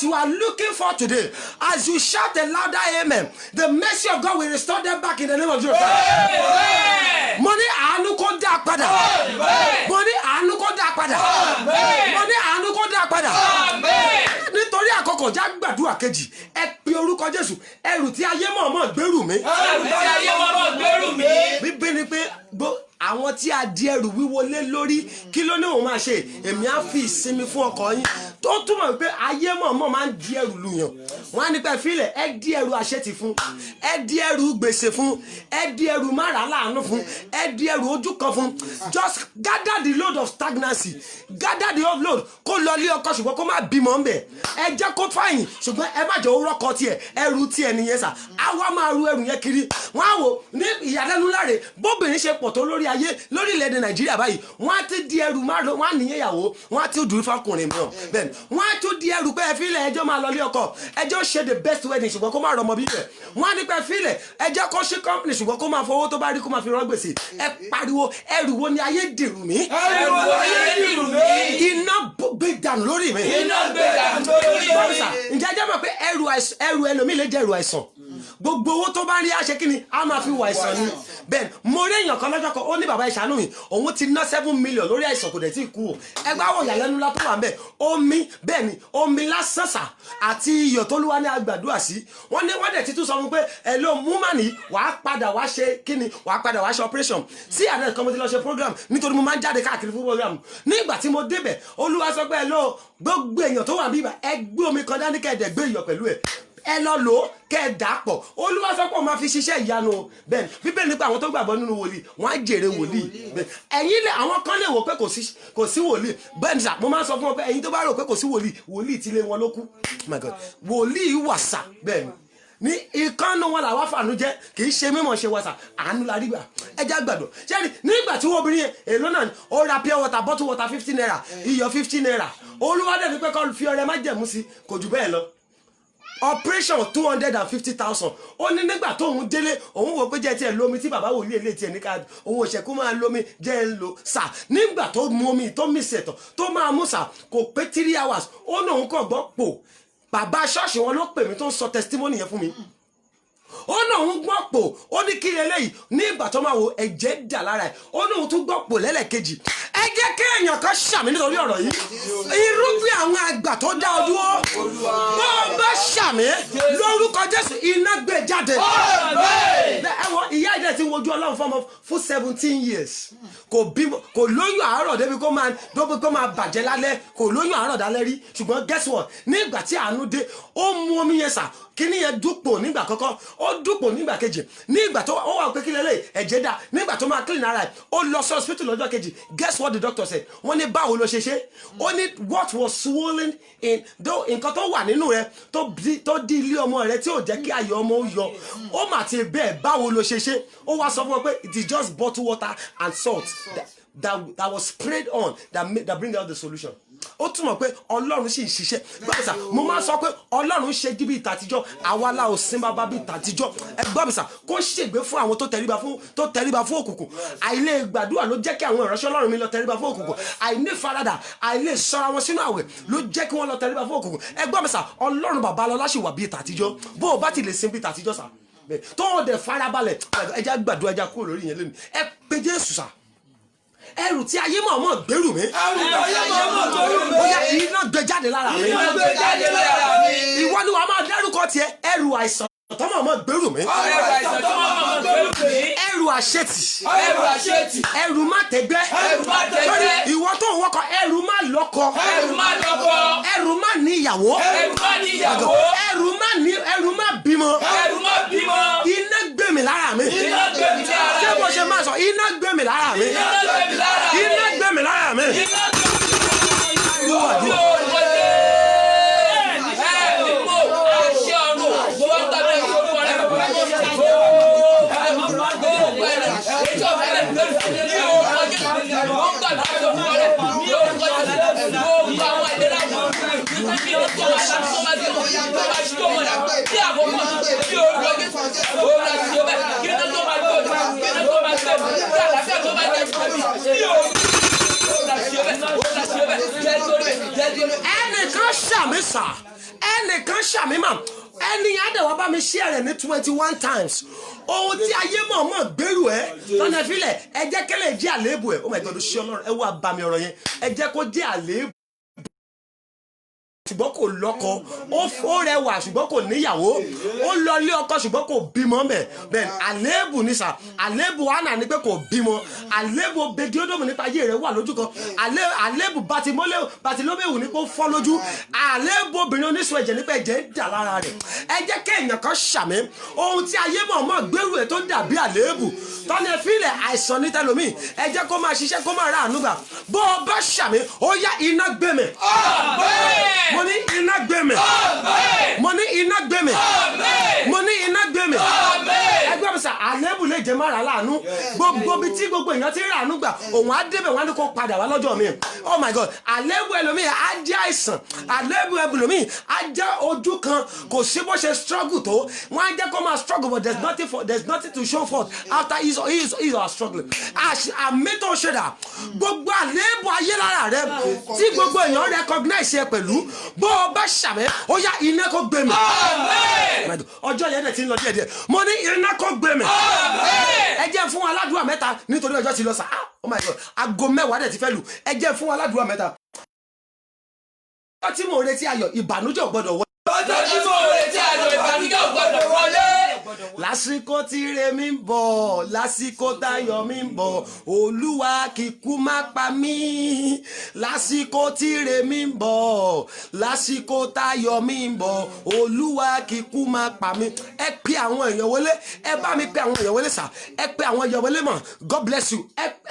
you are looking for today as you shout a louder amen the mercy of God will restore them back in the name of Jesus. mo ní àánú kó dá padà mo ní àánú kó dá padà mo ní àánú kó dá padà nítorí àkókò já gbàdúrà kejì ẹ pe orúkọ Jésù ẹrù tí ayé mọ̀ọ́mọ̀ gbèrú mi. ẹrù tí ayé mọ̀ọ́mọ̀ gbèrú mi. bíbí ni pé àwọn tí a di ẹrù wíwo lé lórí kí ló ní òun máa ṣe èmi á fi ìsinmi fún ọkọ yín tó túmọ̀ pé ayé mọ̀ọ́mọ̀ máa ń di ẹrù lùyàn wọ́n á ní pẹ́ fílẹ̀ ẹ di ẹrù àṣetì fún ẹ di ẹrù gbèsè fún ẹ di ẹrù mára láàánú fún ẹ di ẹrù ojú kan fún just gather the load of stagnancy gather the load kó lọ lé ọkọ ṣùgbọ́n kó má bímọ ń bẹ̀ ẹ jẹ́ kó fàyìn ṣùgbọ́n ẹ má jẹ́ ó rọ́kọ tiẹ̀ ẹrù tiẹ̀ nìyẹn sà àwa máa ru ẹrù yẹn kiri wọ́n á wò ní ìyàlẹ́nu láre bóbìnrin ṣe pọ̀ tó lórí ayé lórílẹ̀‐èdè Nàìjíríà báyìí wọ́n á ti di ẹrù má lọ wọ́n á níyẹn ìyàwó wọ́n á ti dùn fákùnrin mìíràn bẹ́ẹ̀ wọ́n á tún di ẹrù pé ẹ fílẹ̀ ẹjọ́ máa lọ lé ọkọ ẹjọ́ ṣe the best wedding ṣùgbọ́n kó má rọmọ bí bẹ̀ wọ́n á ní pé fílẹ̀ ẹjọ́ kó ṣe company ṣùgbọ́n kó máa fowó tó bá rí kó máa fi rán gbèsè ẹ pariwo ẹrù wo ni ayé dìrù mí ẹrù wo ayé dìrù mí iná gbé dànù lórí mi iná gbé dànù lórí mi. ǹjẹ́ ẹjọ́ mọ̀ pé ẹrù ẹlòmíì lè jẹ́ ẹrù àìsàn gbogbo owó tó bá rí àṣẹ kí ni a máa fi wà àìsàn ni bẹ́ẹ̀ mo rí èèyàn kan lọ́jọ́ kan ó ní bàbá ìṣàánú mi òun ti ná 7 million lórí àìsàn kò dẹ̀ tí ì kú o ẹgbẹ́ àwọn ìyàlẹ́nu ńlá tó wà ń bẹ̀ omi bẹ́ẹ̀ ni omi lásàsà àti iyọ̀ tó lúwa ní agbàdúrà sí wọ́n ní wọ́n dẹ̀ ti tún sọ fún pé ẹ ló mú mà ní wàá padà wá ṣe kí ni wàá padà wá ṣe operation sí àdé kan mo ti lọ ṣe program nítorí mo máa ń jáde káàkiri fún program nígbà tí mo débẹ̀ olúwa sọ pé ẹ lọ gbogbo èèyàn tó wà bíbà ẹ gbé omi kan dání kẹ́ẹ̀dẹ̀ gbé iyọ̀ pẹ̀lú ẹ̀ ẹ lọ lò ó kẹ ẹ dà pọ̀ olúwa sọ pé ó máa fi ṣiṣẹ́ ìyanu bẹ́ẹ̀ bíbélì nípa àwọn tó gbàgbọ́ nínú wòlíì wọ́n á jèrè wòlíì bẹ́ẹ̀ ẹ̀yin lè àwọn kan lè wò pé kò sí wòlíì bẹ́ẹ̀ ni sà mo máa ń sọ fún wọn pé ẹ̀yin tó bá rò pé kò sí wòlíì tí lé wọn ló kú my God wòlíì wàsà bẹ́ẹ̀ ni ní ìkànnì wọn làwọn fàánú jẹ kì í ṣe mímọ̀ ṣe wàsà àánú la rí gbà ẹjẹ gbàdọ̀ ṣẹ́ni nígbà tí wọ́n obìnrin yẹn èlò náà ó ra pure water bottle water 15 naira iyọ̀ 15 naira olúwa dẹ̀ ní pé kọ́ fi ọrẹ má jẹ̀mú sí kò jù bẹ́ẹ̀ lọ operation 250,000 ó ní nígbà tó òun délé òun wò pé jẹ́ tiẹ̀ lómi tí bàbá wòlíì èlé tiẹ̀ ní ká òun òṣèkú máa lómi jẹ́ ń lo sà nígbà tó mú omi tó mí sẹ̀tọ̀ tó máa mú sà kò pé 3 hours ó ní òun kàn gbọ́ pò bàbá ṣọ́ọ̀ṣì wọn ló pè mí tó ń sọ testimony yẹn fún mi ó náà ń gbọ́ pò ó ní kí eléyìí ní ìgbà tó máa wo ẹ̀jẹ̀ dà lára ẹ̀ ó náà tún gbọ́ pò lẹ́lẹ̀kejì ẹ jẹ́ kí èèyàn kan ṣàmì nítorí ọ̀rọ̀ yìí irúgbìn àwọn àgbà tó dá ọ dúró bó bá ṣàmì lórúkọ Jésù iná gbé jáde ẹ wọ ìyá ìdẹ tí wojú Ọlọ́run fọmọ fún 17 years kò lóyún àárọ̀ débi kó máa bàjẹ́ lálẹ́ kò lóyún àárọ̀ dálẹ́ rí ṣùgbọ́n guess what nígbà tí àánú dé ó mú omi yẹn sà kíní yẹn dúpọ̀ nígbà kọ́kọ́ ó dúpọ̀ nígbà kejì nígbà tó ó wà pé kí lélẹ̀ ẹ̀jẹ̀ dá nígbà tó máa clean ara ẹ̀ ó lọ sí hospital lọ́jọ́ kejì guess what the doctor said wọ́n ní báwo ló ṣe ṣe ó ní what was swollen in nǹkan tó wà nínú rẹ tó di ilé ọmọ rẹ tí ò jẹ́ kí ayọ̀ ọmọ ó yọ ó mà ti bẹ́ẹ̀ báwo ló ṣe ṣe ó wá sọ fún wọn pé it is just bottled water and salt that was sprayed on that bring out the solution. Ó túmọ̀ pé Ọlọ́run sì ń ṣiṣẹ́ gbọ́bìsà mo máa sọ pé Ọlọ́run ṣe jí bí ìtàtijọ́ àwa la ò sin bàbá bí ìtàtijọ́ ẹ gbọ́bìsà kó ṣègbè fún àwọn tó tẹríba fún òkùnkùn àìlè gbàdúrà ló jẹ́ kí àwọn ìránṣẹ́ Ọlọ́run mi lọ tẹríba fún òkùnkùn àìní faradà àìlè sọ́ra wọn sínú àwẹ̀ ló jẹ́ kí wọ́n lọ tẹríba fún òkùnkùn ẹ gbọ́bìsà Ọlọ́run bàbá lọ́lá sì wà bí ìtàtijọ́ bó o bá ti lè sin bí ìtàtijọ́ sà tó o dẹ̀ farabalẹ̀ ẹja gbàdúrà ẹja kúrò lórí yẹn lónìí ẹ pé Jésù sà ẹrù tí ayé mọ̀ọ́mọ̀ gbèrú mi. bóyá iná gbé jáde lára mi. ìwọ ni wàá máa dárúkọ tiẹ̀ ẹrù àìsàn tọ́mọ̀ mọ̀ gbèrú mi. ẹrù àṣetì. ẹrù má tẹ̀gbẹ́. ìwọ tó ń wọkọ̀ ẹrù má lọ́kọ. ẹrù má níyàwó. ẹrù má bímọ. iná gbé mi lára mi. ṣé mo ṣe máa sọ iná gbé mi lára mi. iná gbé mi lára mi. ẹnìkan ṣàmì sà ẹnìkan ṣàmì mà ẹni àdẹ̀wà bá mi share rẹ̀ ní 21 times ohun tí ayé mọ̀ọ́mọ̀ gbèrú ẹ̀ lọ́nà ìfilẹ̀ ẹ jẹ́ kẹ́lẹ́ jẹ́ àléébù ẹ̀ oh my God ṣé Ọlọ́run ẹ wá bá mi ọ̀rọ̀ yẹn ẹ jẹ́ kó jẹ́ àléébù. ṣùgbọ́n kò lọ́kọ ó rẹwà ṣùgbọ́n kò níyàwó ó lọ ilé ọkọ ṣùgbọ́n kò bímọ bẹ́ẹ̀ àléébù ní sà àléébù Hánà ní pé kò bímọ àléébù Obedi-Édómù nípa ayé rẹ̀ wà lójú kan àléébù Bátílómẹ́wù ní pé ó fọ́ lójú àléébù obìnrin oníṣun ẹ̀jẹ̀ nípa ẹ̀jẹ̀ ń dà lára rẹ̀ ẹ jẹ́ kéèyàn kan ṣàmì ohun tí ayé mọ̀ọ́mọ̀ gbèrú ẹ̀ tó dàbí àléébù tọ́ni ẹ̀fílẹ̀ àìsàn ní tẹlomi ẹ jẹ́ kó máa ṣiṣẹ́ kó máa rà ànúgbà bó o bá ṣàmì ó yá iná gbẹ̀mí mo ní iná gbẹ̀mí mo ní iná gbẹ̀mí mo ní iná gbẹ̀mí ẹgbẹ́ mi sà àléébù lè jẹ́ máa rà láàánú gbogbo bí tí gbogbo èèyàn ti rà ànúgbà òun á débẹ̀ wọ́n á ní kó padà wá lọ́jọ́ mi oh my god àléébù ẹlòmíì á jẹ́ àìsàn àléébù ẹlòmíì á jẹ́ ojú kan kò sí bó ṣe struggle tó wọ́n á jẹ́ kó máa struggle but there's nothing to show for after he is struggling àmì tó ṣe dà gbogbo àléébù ayé lára rẹ tí gbogbo èèyàn recognize ẹ pẹ̀lú bó o bá ṣàmẹ́ ó yá iná kó gbé mi ọjọ́ yẹn dẹ̀ ti ń lọ díẹ̀díẹ̀ mo ní iná kó gbé mi ẹ jẹ́ fún aládùúrà mẹ́ta nítorí ọjọ́ ti lọ sà oh my god aago mẹ́wàá dẹ̀ ti fẹ́ lù ẹ jẹ́ fún aládùúrà mẹ́ta ọjọ́ tí mo retí ayọ̀ ìbànújẹ́ ò gbọ́dọ̀ wọlé. ọjọ́ tí mo retí ayọ̀ ìbànújẹ́ ò gbọ́dọ̀ wọlé. lásìkò tí ire mi ń bọ̀ lásìkò táyọ̀ mi ń bọ̀ olúwa kíkú má pa mí lásìkò tí ire mi ń bọ̀ lásìkò táyọ̀ mi ń bọ̀ olúwa kíkú má pa mí. ẹ pe àwọn èèyàn wọlé ẹ bá mi pe àwọn èèyàn wọlé sà ẹ pe àwọn èèyàn wọlé mọ̀ God bless you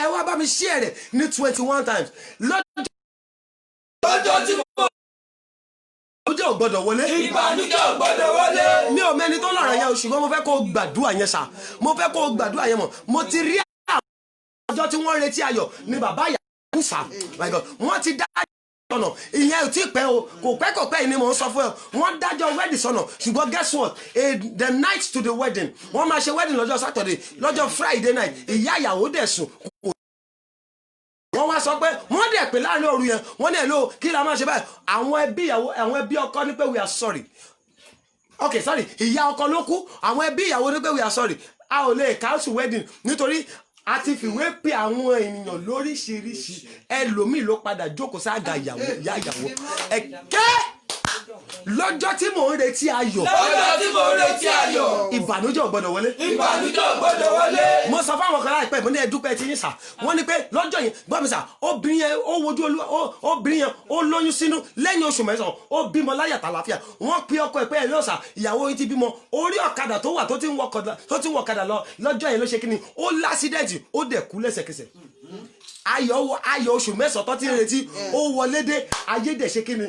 ẹ wá bá mi share rẹ̀ ní 21 times lọ́jọ́ tí mo ìbànújẹ́ ò gbọ́dọ̀ wọlé. ìbànújẹ́ ò gbọ́dọ̀ wọlé. mi ò mẹ́ni tó lọ́rọ̀ yẹn o ṣùgbọ́n mo fẹ́ kó gbàdúrà yẹn sà mo fẹ́ kó gbàdúrà yẹn mọ̀ mo ti rí àwọn ọjọ́ tí wọ́n retí ayọ̀ ni bàbá ìyàwó sà my God wọ́n ti dá sọ̀nà ìyẹn ò tí ì pẹ́ o kò pẹ́ ni mò ń sọ fún ẹ wọ́n dájọ́ wedding sọ̀nà ṣùgbọ́n guess what the night to the wedding wọ́n máa ṣe wedding lọ́jọ́ Saturday lọ́jọ́ Friday night ìyá ìyàwó dẹ̀ sùn wọ́n wá sọ pé wọ́n dẹ̀ pé láàrin òru yẹn wọ́n ní èlò kí la máa ṣe báyìí àwọn ẹbí ìyàwó àwọn ẹbí ọkọ ní pé we are sorry okay sorry ìyá ọkọ ló kú àwọn ẹbí ìyàwó ní pé we are sorry a ò lè cancel wedding nítorí a ti fìwé pé àwọn ènìyàn lóríṣiríṣi ẹlòmíì ló padà jókòó sága ìyàwó ìyá ìyàwó ẹ̀kẹ́ lọ́jọ́ tí mò ń retí ayọ̀ lọ́jọ́ tí mo retí ayọ̀ ìbànújẹ́ ò gbọ́dọ̀ wọlé ìbànújẹ́ ò gbọ́dọ̀ wọlé. mo sọ fáwọn kan láìpẹ́ mo ní ẹdúpẹ́ ti yín sà wọ́n ní pé lọ́jọ́ yẹn gbọ́ mi sà obìnrin yẹn ó wojú obìnrin yẹn ó lóyún sínú lẹ́yìn oṣù mẹ́sàn-án ó bímọ láyà tàlàfíà wọ́n pe ọkọ ẹ̀ pé ẹ̀ lọ́sà ìyàwó yín ti bímọ orí ọ̀kadà tó wà tó ti ń wọ ọ̀kadà lọ lọ́jọ́ yẹn ló ṣe kíni ó lásídẹ̀ǹtì ó dẹ̀ kú lẹ́sẹ̀kẹsẹ̀ ayọ̀ oṣù mẹ́sàn-án tó ti ń retí ó wọlé dé ayé dẹ̀ ṣe kíni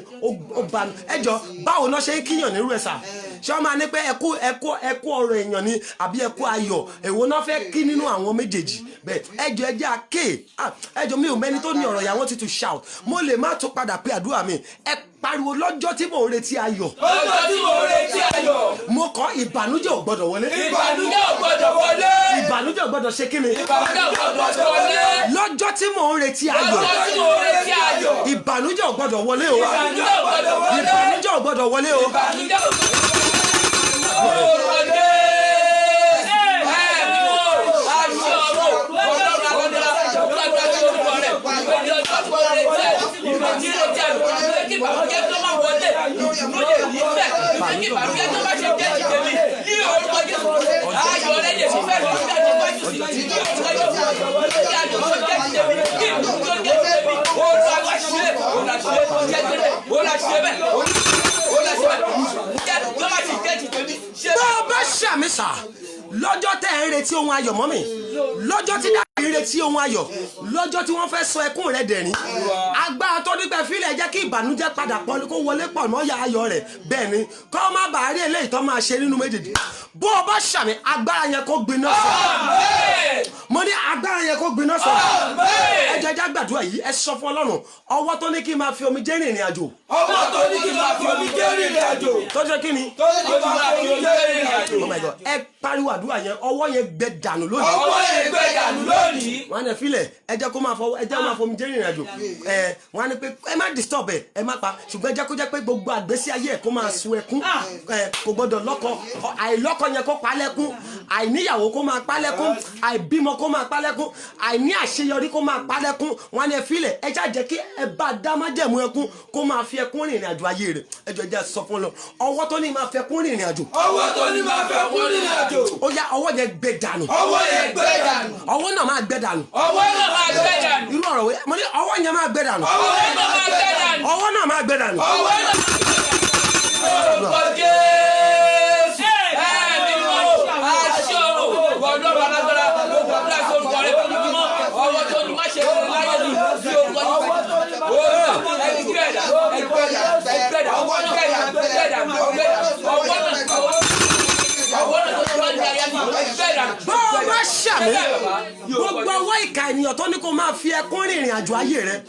ó bá ẹjọ́ báwo náà ṣe ń kíyàn nírú ẹ̀ sà ṣé wọ́n máa ní pé ẹkú ọ̀rọ̀ èèyàn ni àbí ẹkú ayọ̀ èwo náà fẹ́ kí nínú àwọn méjèèjì bẹ́ẹ̀ ẹjọ́ ẹjẹ́ àké ẹjọ́ mi ò mẹ́ni tó ní ọ̀rọ̀ yà wọ́n ti tún shout mo lè má tún padà pé àdúrà mi ẹ pariwo lọ́jọ́ tí mò ń retí ayọ̀. lọ́jọ́ tí mo retí ayọ̀. mo kọ ìbànújẹ́ ò gbọ́dọ̀ wọlé. ìbànújẹ́ ò gbọ́dọ̀ wọlé. ìbànújẹ́ ò gbọ́dọ̀ ṣe kíni. ìbànújẹ́ ò gbọ́dọ̀ wọlé. lọ́jọ́ tí mò ń retí ayọ̀. lọ́jọ́ tí mo retí ayọ̀. ìbànújẹ́ ò gbọ́dọ̀ wọlé o. ìbànújẹ́ ò gbọ́dọ̀ wọlé. ìbànújẹ́ ò gbọ́dọ̀ wọlé o. ìbànújẹ́ ò gbọ́dọ̀ wọlé. bá ṣàmì sà lọ́jọ́ tẹ́ ẹ̀ ń retí ohun ayọ̀ mọ́ mi lọ́jọ́ tí dáàbì ń retí ohun ayọ̀ lọ́jọ́ tí wọ́n fẹ́ sọ ẹkún rẹ̀ dẹ̀rín agbára tó nípa ìfilẹ̀ jẹ́ kí ìbànújẹ́ padà pọ̀ kó wọlé pọ̀ mọ́ ya ayọ̀ rẹ̀ bẹ́ẹ̀ ni kọ́ má bàa rí eléyìí tó máa ṣe nínú méjèèjì bó o bá ṣàmì agbára yẹn kó gbiná sọ mo ní agbára yẹn kó gbiná sọ ẹjọ ẹjá gbàdúrà yìí ẹ sọ fún Ọlọ́run ọwọ́ tó ní kí n máa fi omijé rìnrìn àjò ọwọ́ tó ní kí n máa fi omijé rìnrìn àjò tó ṣe kí ni tó ní kí n máa fi omijé rìnrìn àjò. Oh my God ẹ pariwo àdúrà yẹn ọwọ́ yẹn gbẹ dànù lónìí ọwọ́ yẹn gbẹ dànù lónìí. wọn á ní filẹ̀ ẹ jẹ́ kó máa fọwọ́ ẹ jẹ́ kó máa fi omijé rìnrìn àjò wọn á ní pé ẹ má disturb ẹ má pa ṣùgbọ́n ẹ jẹ́ kó jẹ́ pé gbogbo àgbésí ayé ẹ kó máa sun ẹkún kò gbọ́dọ̀ lọ́kọ àìlọ́kọ yẹn kó pa lẹ́kún àìníyàwó kó máa pálẹ́kún àìbímọ kó máa pálẹ́kún àìní àṣeyọrí kó máa pálẹ́kún wọn ni ẹ filẹ̀ ẹ já jẹ́ kí ẹ bá dá májẹ̀mú ẹkún kó máa fi ẹkún rìnrìn àjò ayé rẹ̀ ẹ jọ jẹ́ sọ fún lọ ọwọ́ tó ní máa fẹ́ kún rìnrìn àjò. ọwọ́ tó ní máa fẹ́ kún rìnrìn àjò. ó yá ọwọ́ yẹn gbẹ dànù. ọwọ́ yẹn gbẹ dànù. ọwọ́ náà máa gbẹ dànù. ọwọ́ náà máa gbẹ dànù. irú ọ̀rọ̀ wẹ́ mo ní ọwọ́ yẹn máa gbẹ dànù. ọwọ́ yẹn máa gbẹ dànù. ọwọ́ náà máa gbẹ dànù. ọwọ́ náà máa gbẹ dànù. orúkọ Jésù ẹ̀mí mọ́ aṣọ gbọ́dọ̀ balagbara ló gbọ́dọ̀ aṣọ orúkọ rẹ̀ fún mímọ́ ọwọ́ tó ní má ṣe rẹ̀ láyé ní bí orúkọ ní ẹgbẹ́dà ọwọ́ náà gbẹ́dà ọwọ́ náà tó ti wá ní ayé ní ẹgbẹ́dà. bọ́ọ̀ bá ṣàmì gbogbo ọwọ́ ìka ènìyàn tó ní kó máa fi ẹkún rìnrìn àjò ayé rẹ̀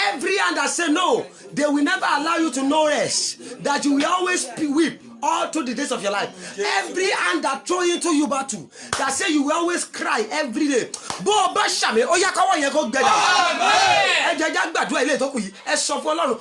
every hand that say no they will never allow you to know rest that you will always weep all through the days of your life. Every hand that throw into you battle that say you will always cry every day. Bó o bá ṣàmì ó yá káwọ́ yẹn kó gbẹ̀dà. ẹ jẹ́ já gbàdúrà ilé ìtókù yìí ẹ sọ fún Ọlọ́run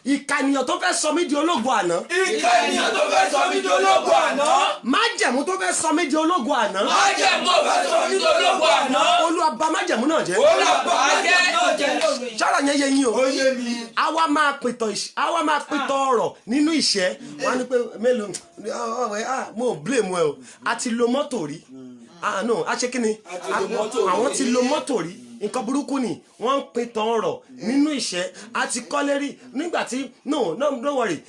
ìka ènìyàn tó fẹ́ sọ mí di ológo àná. ìka ènìyàn tó fẹ́ sọ mí di ológo àná. májẹ̀mú tó fẹ́ sọ mí di ológo àná. májẹ̀mú tó fẹ́ sọ mí di ológo àná. Olúwa bà májẹ̀mú náà jẹ́. Olúwa bà májẹ̀mú náà jẹ́. sọ̀rọ̀ yẹn yé yín o. ó yé mi. àwa máa pìtàn ọ̀rọ̀ nínú ìṣẹ́ wọn á ní pé mélòó mo blame ẹ o a ti lo mọ́tò rí no a ṣe kí ni àwọn ti lo mọ́tò rí nǹkan burúkú ni wọ́n ń pìtàn ọ̀rọ̀ nínú ìṣẹ́ àti kọ́lé rí nígbà tí no don't worry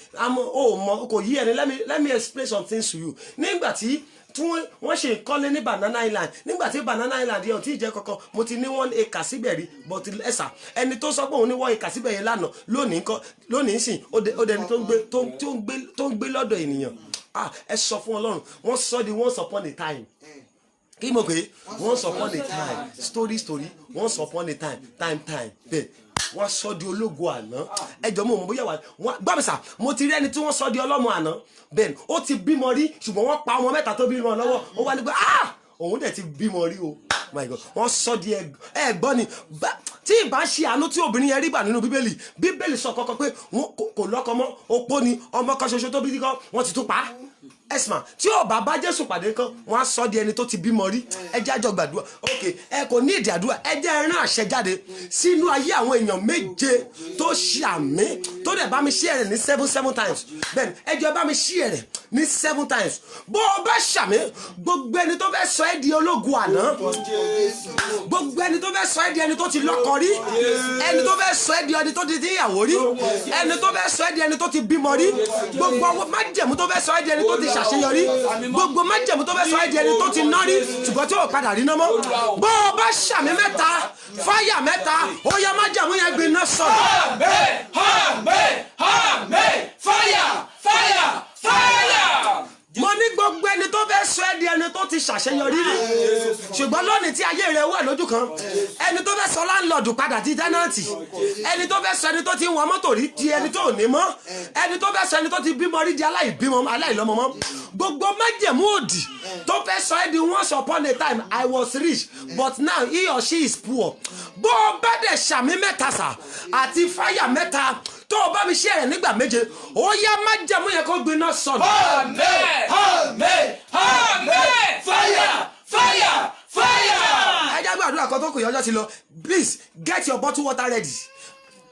kò yí ẹni let me explain some things to you nígbà tí wọ́n ṣe kọ́lé ní Banana Island nígbà tí Banana Island yẹn ò tí ì jẹ́ kankan mo ti ní 1 acre síbẹ̀ rí but ẹ̀sà ẹni tó sọ pé òun ní 1 acre síbẹ̀ yẹn lánàá lónìí sìn ó dẹni tó ń gbé lọ́dọ̀ ènìyàn ẹ sọ fún Ọlọ́run wọ́n sọ di once upon a time kí mo pè once upon a time story once upon a time bẹ́ẹ̀ wọ́n sọ di ológo àná ẹjọ́ mo mọ̀ bóyá wà gbàmísà mo ti rí ẹni tí wọ́n sọ di ọlọ́mọ àná bẹ́ẹ̀ ó ti bímọ rí ṣùgbọ́n wọ́n pa ọmọ mẹ́ta tó bímọ lọ́wọ́ ó wá ní pé òun dẹ̀ ti bímọ rí o my God wọ́n sọ di ẹ̀gbọ́n ni tí ìbá ṣe àánú tí obìnrin yẹn rí gbà nínú bíbélì sọ kọ́kọ́ pé kò lọ́kọ mọ́ opó ni ọmọ kan ṣoṣo tó bí kọ́ wọ́n ti tún pa á ẹsìmà tí ó bá bá Jésù pàdé kan wọ́n á sọ di ẹni tó ti bímọ rí ẹ jẹ́ àjọ gbàdúrà ok ẹ kò ní ìdí àdúrà ẹ jẹ́ ẹran àṣẹ jáde sínú ayé àwọn èèyàn méje tó ṣe àmì tó dẹ̀ bá mi ṣí ẹ̀rẹ̀ ní 7 times bẹ́ẹ̀ni ẹ jẹ́ bá mi ṣí ẹ̀rẹ̀ ní 7 times bó o bá ṣàmì gbogbo ẹni tó fẹ́ sọ ẹ́ di ológun àná gbogbo ẹni tó fẹ́ sọ ẹ́ di ẹni tó ti lọ́kọ rí ẹni tó fẹ́ sọ ẹ́ di ẹni tó ti ìyàwó rí ẹni tó fẹ́ sọ ẹ́ di ẹni tó ti bímọ rí gbogbo àwọn májẹ̀mú tó fẹ́ sọ ẹ́ di ẹni tó ti ṣàṣeyọrí gbogbo májẹ̀mú tó fẹ́ sọ ẹ́ di ẹni tó ti ná rí ṣùgbọ́n tí ò padà rí ná mọ́ bó o bá ṣàmì mẹ́ta fáyà mẹ́ta ó yá májẹ̀mú yẹn gbé iná sọ̀rọ̀. Àmín fáyà fáyà fáyà. mo ní gbogbo ẹni tó fẹ́ sọ ẹ́ di ẹni tó ti ṣàṣeyọrí rí ṣùgbọ́n lónìí tí ayé rẹ̀ wà lójú kan ẹni tó fẹ́ sọ láńlọ́ọ̀dù padà di tẹ́nàntì ẹni tó fẹ́ sọ ẹni tó ti ń wa mọ́tò rí di ẹni tó ní mọ́ ẹni tó fẹ́ sọ ẹni tó ti bímọ rí di aláìlọ́mọ mọ́ gbogbo májẹ̀mú òdì tó fẹ́ sọ ẹ́ di once upon a time I was rich but now he or she is poor bó o bá dẹ̀ ṣàmì mẹ́ta sà àti fáyà mẹ́ta tó o bá mi ṣe ẹ̀ nígbà méje ó yá májẹ̀mú yẹn kó gbiná sọ̀nù. Àmín fáyà fáyà fáyà. ẹ jẹ́ gbàdúrà kan tó kù yọjọ́ ti lọ please get your bottle water ready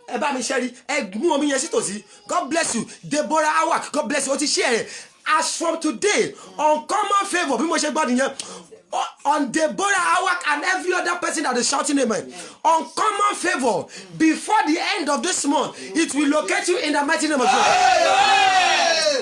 ẹ bá mi ṣe rí ẹ mú omi yẹn sí tòsí God bless you Deborah Awak God bless you o ti ṣe ẹ̀ as from today uncommon favour bí mo ṣe gbọ́ nìyẹn on Deborah Awak and every other person that is shouting amen uncommon favour before the end of this month it will locate you in the mighty name of Jesus.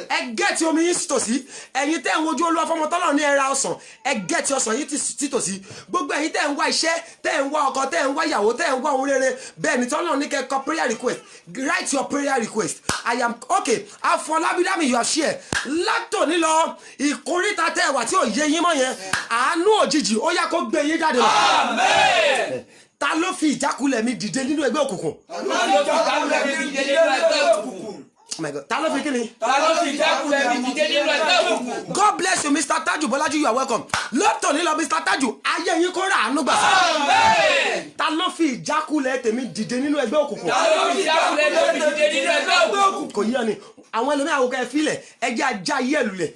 ẹ gẹ́tì omi yín tòsí ẹ̀yin tẹ́ ń wojú Olúwa fọmọ tọ́lọ̀ ní ẹ̀ra ọ̀sán ẹ gẹ́tì ọ̀sán yín ti tòsí gbogbo ẹ̀yin tẹ́ ń wá iṣẹ́ tẹ́ ń wá ọkọ tẹ́ ń wá ìyàwó tẹ́ ń wá ohun rere bẹ́ẹ̀ ni tọ́lọ̀ ní kẹ́kọ̀ọ́ prayer request write your prayer request I am okay Afọlábídámi you are share látòní lọ ìkórìtà tẹ́ wà tí ò yé yín mọ́ yẹn àánú òjijì ó yá kó gbé yín jáde lọ. Àmín. ta ló fi ìjákulẹ̀ mi dìde nínú ẹgbẹ́ òkùnkùn. ta ló fi ìjákulẹ̀ mi dìde nínú ẹgbẹ́ òkùnkùn. Oh my God. Ta ló fi kí ni? ta ló fi ìjákulẹ̀ mi dìde nínú ẹgbẹ́ òkùnkùn. God bless you Mr. Taju Bọ́lájí you are welcome. lọ́tọ̀ nílọ Mr. Taju ayé yín kó rà àánú gbà. Àmín. ta ló fi ìjákulẹ̀ tèmi dìde nínú ẹgbẹ́ òkùnkùn. ta ló fi ìjákulẹ̀ mi dìde nínú ẹgbẹ́ òkùnkùn. kò yí ọ ni àwọn ẹlòmíràn àwọn kan ẹ filẹ̀ ẹ jẹ́ ajá ayé ẹ̀lùlẹ̀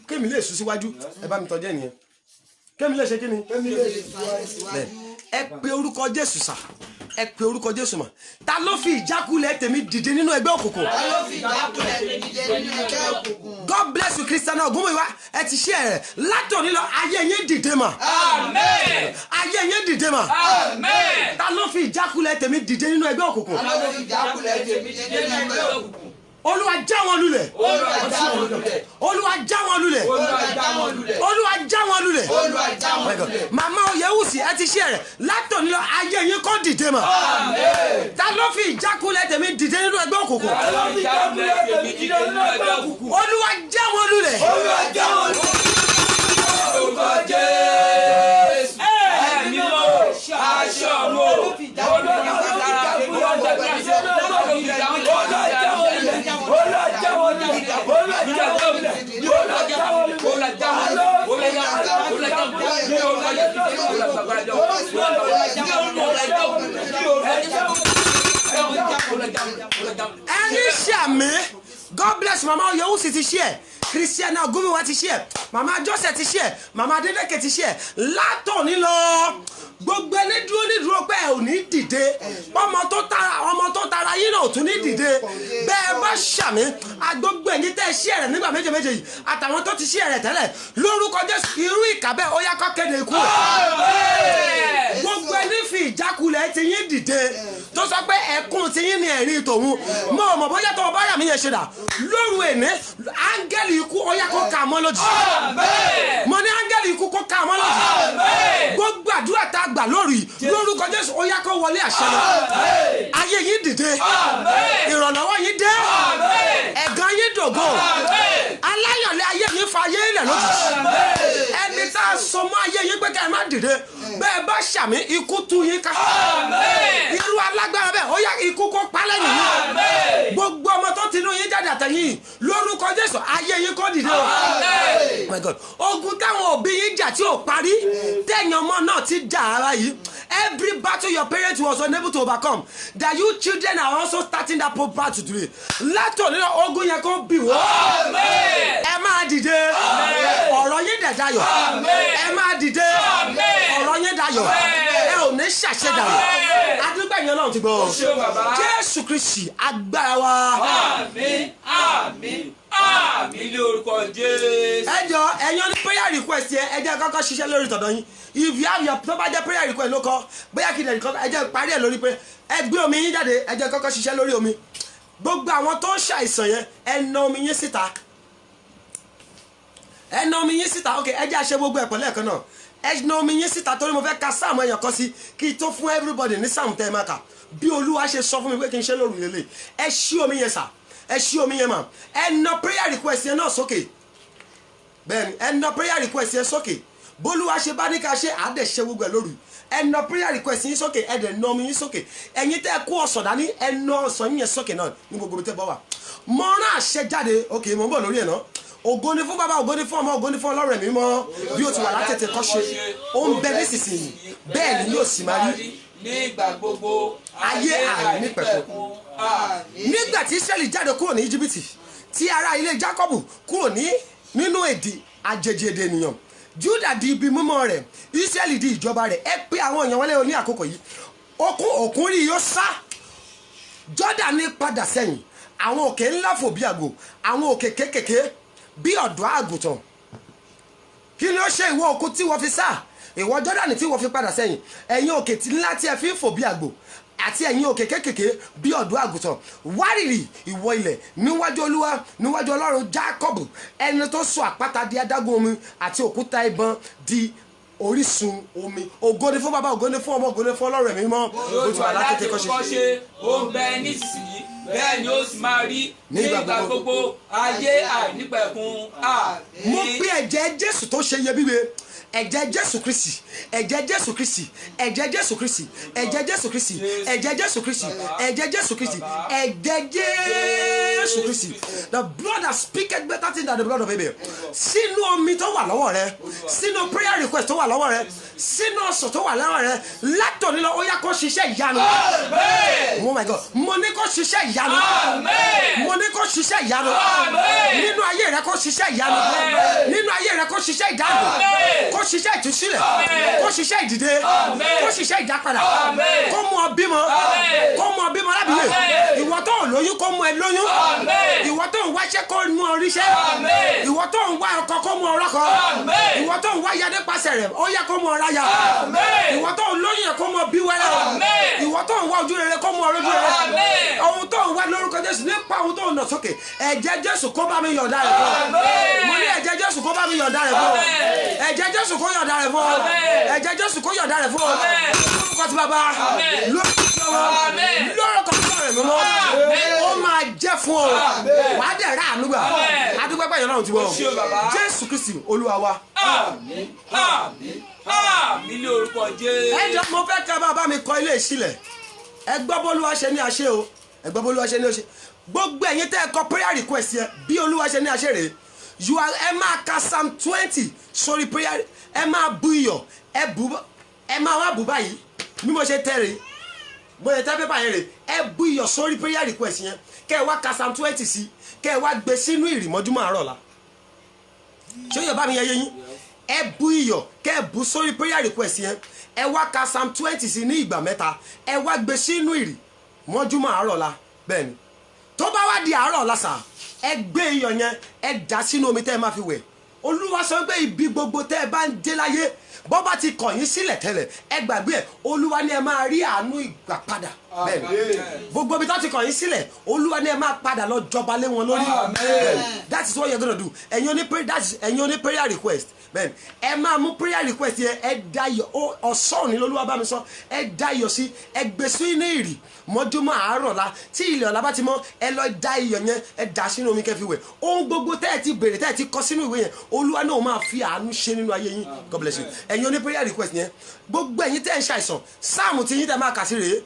kémi lè sùn síwájú ẹ bá mi tọ́jú ẹ̀ nìyẹn. kémi lè ṣe kí ni. Tẹ̀síwájú. Ẹ pe orúkọ Jésù sà, ẹ pe orúkọ Jésù mà. Ta ló fi ìjákulẹ̀ tèmi dìde nínú ẹgbẹ́ òkùnkùn? Ta ló fi ìjákulẹ̀ tèmi dìde nínú ẹgbẹ́ òkùnkùn? God bless you Christiana Ogunmuyiwa, ẹ ti ṣe rẹ̀ látòní lọ ayé yín dìde mà. Amen. Ayé yín dìde mà. Amen. Ta ló fi ìjákulẹ̀ tèmi dìde nínú ẹgbẹ́ òkùnkùn? Ta ló fi ìjákulẹ̀ tèmi dìde nínú ẹgbẹ́ òkùnkùn? Olúwa já wọn lulẹ̀. Olúwa já wọn lulẹ̀. Olúwa já wọn lulẹ̀. Olúwa já wọn lulẹ̀. Olúwa já wọn lulẹ̀. Olúwa já wọn lulẹ̀. Màmá Oyèwùsì ẹ ti ṣe rẹ̀ látòní lọ ayé yín kó dìde mà. Amen. Ta ló fi ìjákulẹ̀ tèmi dìde nínú ẹgbẹ́ òkùnkùn? Olúwa já wọn lulẹ̀. Olúwa já wọn lulẹ̀. Orúkọ Jésù. Ẹ̀mí ló aṣọ mo. Ẹni ṣàmì God bless Mama Oyèwùsì ti ṣe ẹ̀, Christiana Ogunmuyiwa ti ṣe ẹ̀, Mama Joseph ti ṣe ẹ̀, Mama Adédèké ti ṣe ẹ̀. Látòní lọ gbogbo ẹni dúró ní dúró pé ẹ ò ní dìde, ọmọ tó tara yín náà ò tún ní dìde. Bẹ́ẹ̀ bá ṣàmì agbógbó ẹ̀yìn tẹ́ ẹ ṣe rẹ̀ nígbà méje méje yìí àtàwọn tó ti ṣe rẹ̀ tẹ́lẹ̀ lórúkọ Jésù irú ìkà bẹ́ẹ̀ ó yá kó kéde ikú. Gbogbo ẹni fi ìjákulẹ̀ ti yín dìde tó sọ pé ẹkún ti yín ni ẹ̀rí tòun mo mọ̀ bóyá tó o bá yà mí yẹn ṣe dà lóru èní áńgẹ́lì ikú ó yá kó kà mọ́ lójijì. Mo ní áńgẹ́lì ikú kó kà mọ́ lójijì. Gbogbo àdúrà tá a gbà lóru yìí lórúkọ Jésù ó yá kó wọlé àṣẹ lọ. Ayé yín dìde, ìrànlọ́wọ́ yín dé, ẹ̀gàn yín dògo, aláyọ̀lẹ̀ ayé yín fa ayé ilẹ̀ lójijì. Ẹni tá a sọ mọ́ ayé yín pé ká ẹ má dìde bẹ́ẹ̀ bá ṣàmì ikú tú yín ká. Irú alágbára bẹ́ẹ̀ ó yá ikú kó pa lẹ́yìn yín. Gbogbo ọmọ tó tinú yín jáde àtẹ̀yìn lórúkọ Jésù ayé yín kó dìde o. My God, ogun táwọn òbí yín jà tí ò parí tẹ̀yìn ọmọ náà ti jà ara yìí. Every battle your parents was unable to overcome, that you children are also starting that battle today. Látòní ogun yẹn kó bì wọ́. Ẹ máa dìde. Ọ̀rọ̀ yín dẹ̀ dayọ̀. Ẹ máa dìde. Ọ̀rọ̀ yín dayọ̀. Ẹ ò ní ṣàṣedàrọ̀. Adúgbò yẹn náà ti gbọ́. Jésù Kristi agbára wa. Àmín, àmín, àmín lórúkọ Jésù. Ẹ jọ ẹ̀yin ní prayer request yẹn ẹ jẹ́ kọ́kọ́ ṣiṣẹ́ lórí tọ̀dọ̀ yín. If you have your tó bá jẹ́ prayer request ló kọ́ bóyá kí ẹ jẹ́ parí ẹ̀ lórí pé ẹ gbé omi yín jáde ẹ jẹ́ kọ́kọ́ ṣiṣẹ́ lórí omi. Gbogbo àwọn tó ń ṣàìsàn yẹn ẹ na omi yín síta. Ẹ na omi yín síta ok ẹ jẹ́ àṣẹ gbogbo ẹ̀pọ̀ lẹ́ẹ̀kan náà. Ẹ na omi yín síta torí mo fẹ́ ka sáàmù ẹ̀yàn kan sí kí n tó fún everybody ní sáàmù tẹ́ ẹ máa kà. Bí Olúwa ṣe sọ fún mi pé kí n ṣe lóru lélẹ̀ ẹ ṣí omi yẹn sà ẹ ṣí omi yẹn mà ẹ na prayer request yẹn náà sókè. Bẹ́ẹ̀ni ẹ na prayer request yẹn sókè. Bólúwa ṣe bá ní ká ṣe àádẹ́ ṣe gbogbo ẹ̀ lóru. Ẹ na prayer request yín sókè ẹ dẹ̀ na omi yín sókè. Ẹ̀yin tẹ́ kó ọ̀sán dání ẹ na ọ̀sán yín sókè náà ní gbogbo ibi tẹ́ bọ́ wà. Mo rán àṣẹ jáde ok mo ń bọ̀ lórí ẹ̀ náà. Ògo ni fún bàbá ògo ni fún ọmọ ògo ni fún Ọlọ́run ẹ̀mí mọ́ bí ó ti wà látètè kọ́ ṣe ó ń bẹ nísinsìnyí bẹ́ẹ̀ ni yóò sì máa rí nígbà gbogbo ayé àìnípẹ̀kun. Nígbà tí Ísírẹ́lì jáde kúrò ní Íjíbítì tí ará ilé Jákọ́bù kúrò nínú èdè àjèjì èdè ènìyàn Júdà di ibi mímọ́ rẹ̀ Ísírẹ́lì di ìjọba rẹ̀ ẹ pé àwọn èèyàn wọlé ní àkókò yìí òkun rí yóò sá Jọ́dánì padà sẹ́yìn àwọn òkè ńlá fò bí àgbò àwọn òkè kékèké bí ọ̀dọ́ àgùntàn. Kí ni ó ṣe ìwọ òkun tí wọ́n fi sá ìwọ Jọ́dánì tí wọ́n fi padà sẹ́yìn ẹ̀yin òkè ńlá tí ẹ fi ń fò bí àgbò àti ẹ̀yin òkè kékèké bí ọ̀dọ́ àgùntàn wárìrì ìwọ ilẹ̀ níwájú Olúwa níwájú Ọlọ́run Jákọ́bù ẹni tó sọ àpáta di adágún omi àti òkúta ìbọn di orísun omi. Ògo ni fún bàbá ògo ni fún ọmọ ògo ni fún Ọlọ́run ẹ̀mí mọ́ ó ti wà láti kọ́ ṣe ó ń bẹ nísinsìnyí bẹ́ẹ̀ ni ó sì máa rí nígbà gbogbo ayé àìnípẹ̀kun. Mo pe ẹ̀jẹ̀ Jésù tó ṣe iyebíye ẹ̀jẹ̀ Jésù Kristi ẹ̀jẹ̀ Jésù Kristi ẹ̀jẹ̀ Jésù Kristi ẹ̀jẹ̀ Jésù Kristi ẹ̀jẹ̀ Jésù Kristi ẹ̀jẹ̀ Jésù Kristi ẹ̀jẹ̀ Jésù Kristi the blood that speaketh better thing than the blood of Abel sínú omi tó wà lọ́wọ́ rẹ sínú prayer request tó wà lọ́wọ́ rẹ sínú ọ̀sán tó wà lọ́wọ́ rẹ látòní lọ ó yá kó ṣiṣẹ́ ìyanu. Oh my God mo ní kó ṣiṣẹ́ ìyanu mo ní kó ṣiṣẹ́ ìyanu nínú ayé rẹ kó ṣiṣẹ́ ìyanu nínú ayé rẹ kó ṣiṣẹ́ ìdáàbò kó ṣiṣẹ́ ìtúsílẹ̀ Àmín. kó ṣiṣẹ́ ìdìde Àmín. kó ṣiṣẹ́ ìdápadà Àmín. kó mú ọ bímọ Àmín. kó mú ọ bímọ lábìlẹ̀ Àmín. ìwọ tó ń lóyún kó mú ẹ lóyún Àmín. ìwọ tó ń wáṣẹ́ kó mú ọ ríṣẹ́ Àmín. ìwọ tó ń wá ọkọ kó mú ọ rọ́kọ Àmín. ìwọ tó ń wá yadé pàṣẹ rẹ̀ ó yẹ kó mú ọ ráyà Àmín. ìwọ tó ń lóyún yẹ kó mú ọ bí wẹ́rẹ́ Àmín. ìwọ tó ń wá ojú rere kó mú ọ lójú rere Àmín. ohun tó ń wá lórúkọ Jésù nípa ohun tó ń nà sókè ẹ̀jẹ̀ Jésù kó bá mi yọ̀ǹda rẹ̀ fún ọ Àmín. mo ní ẹ̀jẹ̀ Jésù kó bá mi yọ̀ǹda rẹ̀ fún ọ Àmín. ẹ̀jẹ̀ Jésù kó yọ̀ǹda rẹ̀ fún ọ Àmín. ẹ̀jẹ̀ Jésù kó yọ̀ǹda rẹ̀ fún ọ Àmín. lórúkọ ti bàbá Àmín. lórúkọ ti ọmọ Àmín. lórúkọ ti ọ̀rẹ́ mi mọ́ Àmín. ó máa jẹ́ fún ọ wà á dẹ̀ rà àánú gbà Àmín. adúgbò ẹgbẹ́ ìyọ̀nà ti wọ̀ Ó ṣé o, bàbá. Jésù Kristi Olúwa wa. Àmín. Àmín. Àmín ní orúkọ Jésù. ẹ jọ mo fẹ́ ká bàbá mi kọ ilé ìsílẹ̀ ẹ gbọ́ bólúwa ṣe ní àṣẹ o ẹ gbọ́ bólúwa ṣe ní àṣẹ gbogbo ẹ̀yin tẹ́ ẹ kọ prayer request yẹn bí Olúwa ṣe ní àṣẹ rèé ẹ máa ka Psalm 20 sórí prayer ẹ máa bu iyọ̀ ẹ máa wá bù báyìí bí mo ṣe tẹ̀rẹ̀ mo ṣe tẹ́ pépà yẹn rè ẹ bu iyọ̀ sórí prayer request yẹn kẹ́ ẹ wá ka Psalm 20 sí kẹ́ ẹ wá gbé sínú ìrìmọ́júmọ́ àárọ̀ la ṣé yóò bá mi yẹ yé yín ẹ bu iyọ̀ kẹ́ ẹ bu sórí prayer request yẹn ẹ wá ka Psalm 20 sí ní ìgbà mẹ́ta ẹ wá gbé sínú ìrìmọ́júmọ́ àárọ̀ la bẹ́ẹ̀ ni tó bá wá di àárọ̀ la sà ẹ gbé iyọ̀ yẹn ẹ dà sínú omi tẹ́ ẹ máa fi wẹ̀ Olúwa sọ pé ibi gbogbo tẹ́ ẹ bá ń dé láyé bọ́ bá ti kọ̀ yín sílẹ̀ tẹ́lẹ̀ ẹ gbàgbé ẹ̀ Olúwa ni ẹ máa rí àánú ìgbà padà bẹ́ẹ̀ ni gbogbo ibi tó ti kọ̀ yín sílẹ̀ Olúwa ni ẹ máa padà lọ jọba lé wọn lórí that is what you are gonna do ẹ̀yin oní prayer request bẹ́ẹ̀ni ẹ máa mú prayer request yẹn ẹ da iyọ̀ ọ̀sán ní lÓlúwa bá mi sọ ẹ da iyọ̀ sí ẹ gbé sí ní ìrì mọ́júmọ́ àárọ̀ la tí ilẹ̀ ọ̀la bá ti mọ́ ẹ lọ da iyọ̀ yẹn ẹ dà sínú omi kẹfì wẹ̀ ohun gbogbo tẹ́ ẹ ti béèrè tẹ́ ẹ ti kọ sínú ìwé yẹn Olúwa náà máa fi àánú ṣe nínú ayé yín God bless you ẹ̀yin oní prayer request yẹn gbogbo ẹ̀yin tẹ́ ẹ ń ṣàìsàn sáàmù tí yín tẹ́ máa kà sí rèé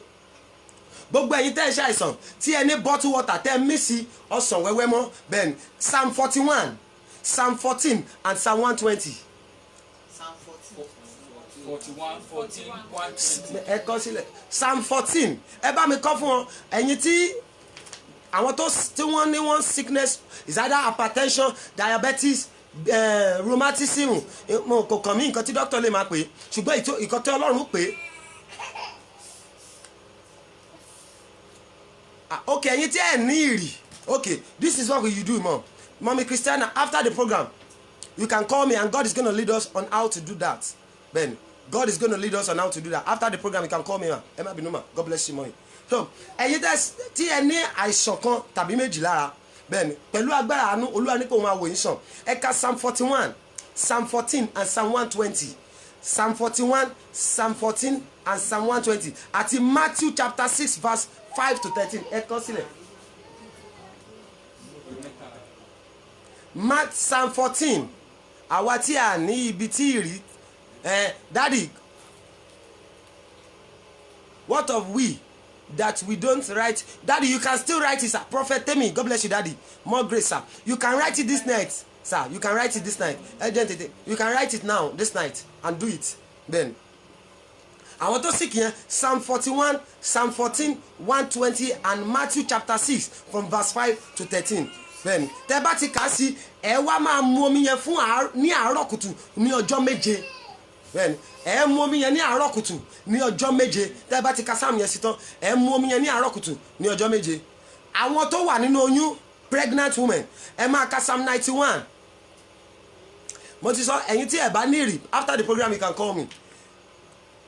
gbogbo ẹ̀yin tẹ́ ẹ ṣàìsàn tí ẹ ní bottle water tẹ́ ẹ mí sí ọsàn wẹ́wẹ́ mọ́ bẹ́ẹ̀ ni Psalm 41 Psalm 14 and Psalm 120. Psalm 41, 14, 120. ẹ kọ sílẹ̀ Psalm 14 ẹ bá mi kọ fún wọn ẹ̀yin tí àwọn tí wọ́n ní wọ́n sickness is either hypertension diabetes rheumatism mo kò kàn mí nǹkan tí doctor lè máa pè é ṣùgbọ́n ìkan tí Ọlọ́run pè é ok ẹ̀yin tí ẹ ní ìrì ok this is what you do Mommy Christiana after the program you can call me and God is going to lead us on how to do that Ben God is going to lead us on how to do that after the program you can call me ma ẹ má bínú ma God bless you mommy so ẹ̀yin tí ẹ ní àìsàn kan tàbí méjì lára bẹ́ẹ̀ni pẹ̀lú agbára àánú Olúwa ní kó máa wò yín sàn ẹ ka Psalm 41 Psalm 14 and Psalm 120 Psalm 41 Psalm 14 and Psalm 120 àti Matthew chapter 6 verse 5 to 13 ẹ kọ sílẹ̀ Psalm 14 àwa tí a ní ibi tí ìrì daddy what of we that we don't write daddy you can still write it sir Prophet Temi God bless you daddy more grace sir you can write it this night sir you can write it this night you can write it now this night and do it then àwọn tó sick yẹn Psalm 41 Psalm 14 120 and Matthew chapter 6 from verse 5 to 13 bẹ́ẹ̀ni tẹ́ bá ti kà á sí ẹ wá máa mu omi yẹn fún ní àárọ̀ kùtù ní ọjọ́ méje bẹ́ẹ̀ni ẹ mu omi yẹn ní àárọ̀ kùtù ní ọjọ́ méje tẹ́ bá ti ka sáàmù yẹn sí tán ẹ mu omi yẹn ní àárọ̀ kùtù ní ọjọ́ méje àwọn tó wà nínú oyún pregnant women ẹ máa ka Psalm 91 mo ti sọ ẹ̀yin tí ẹ bá ní ìrì after the program you can call me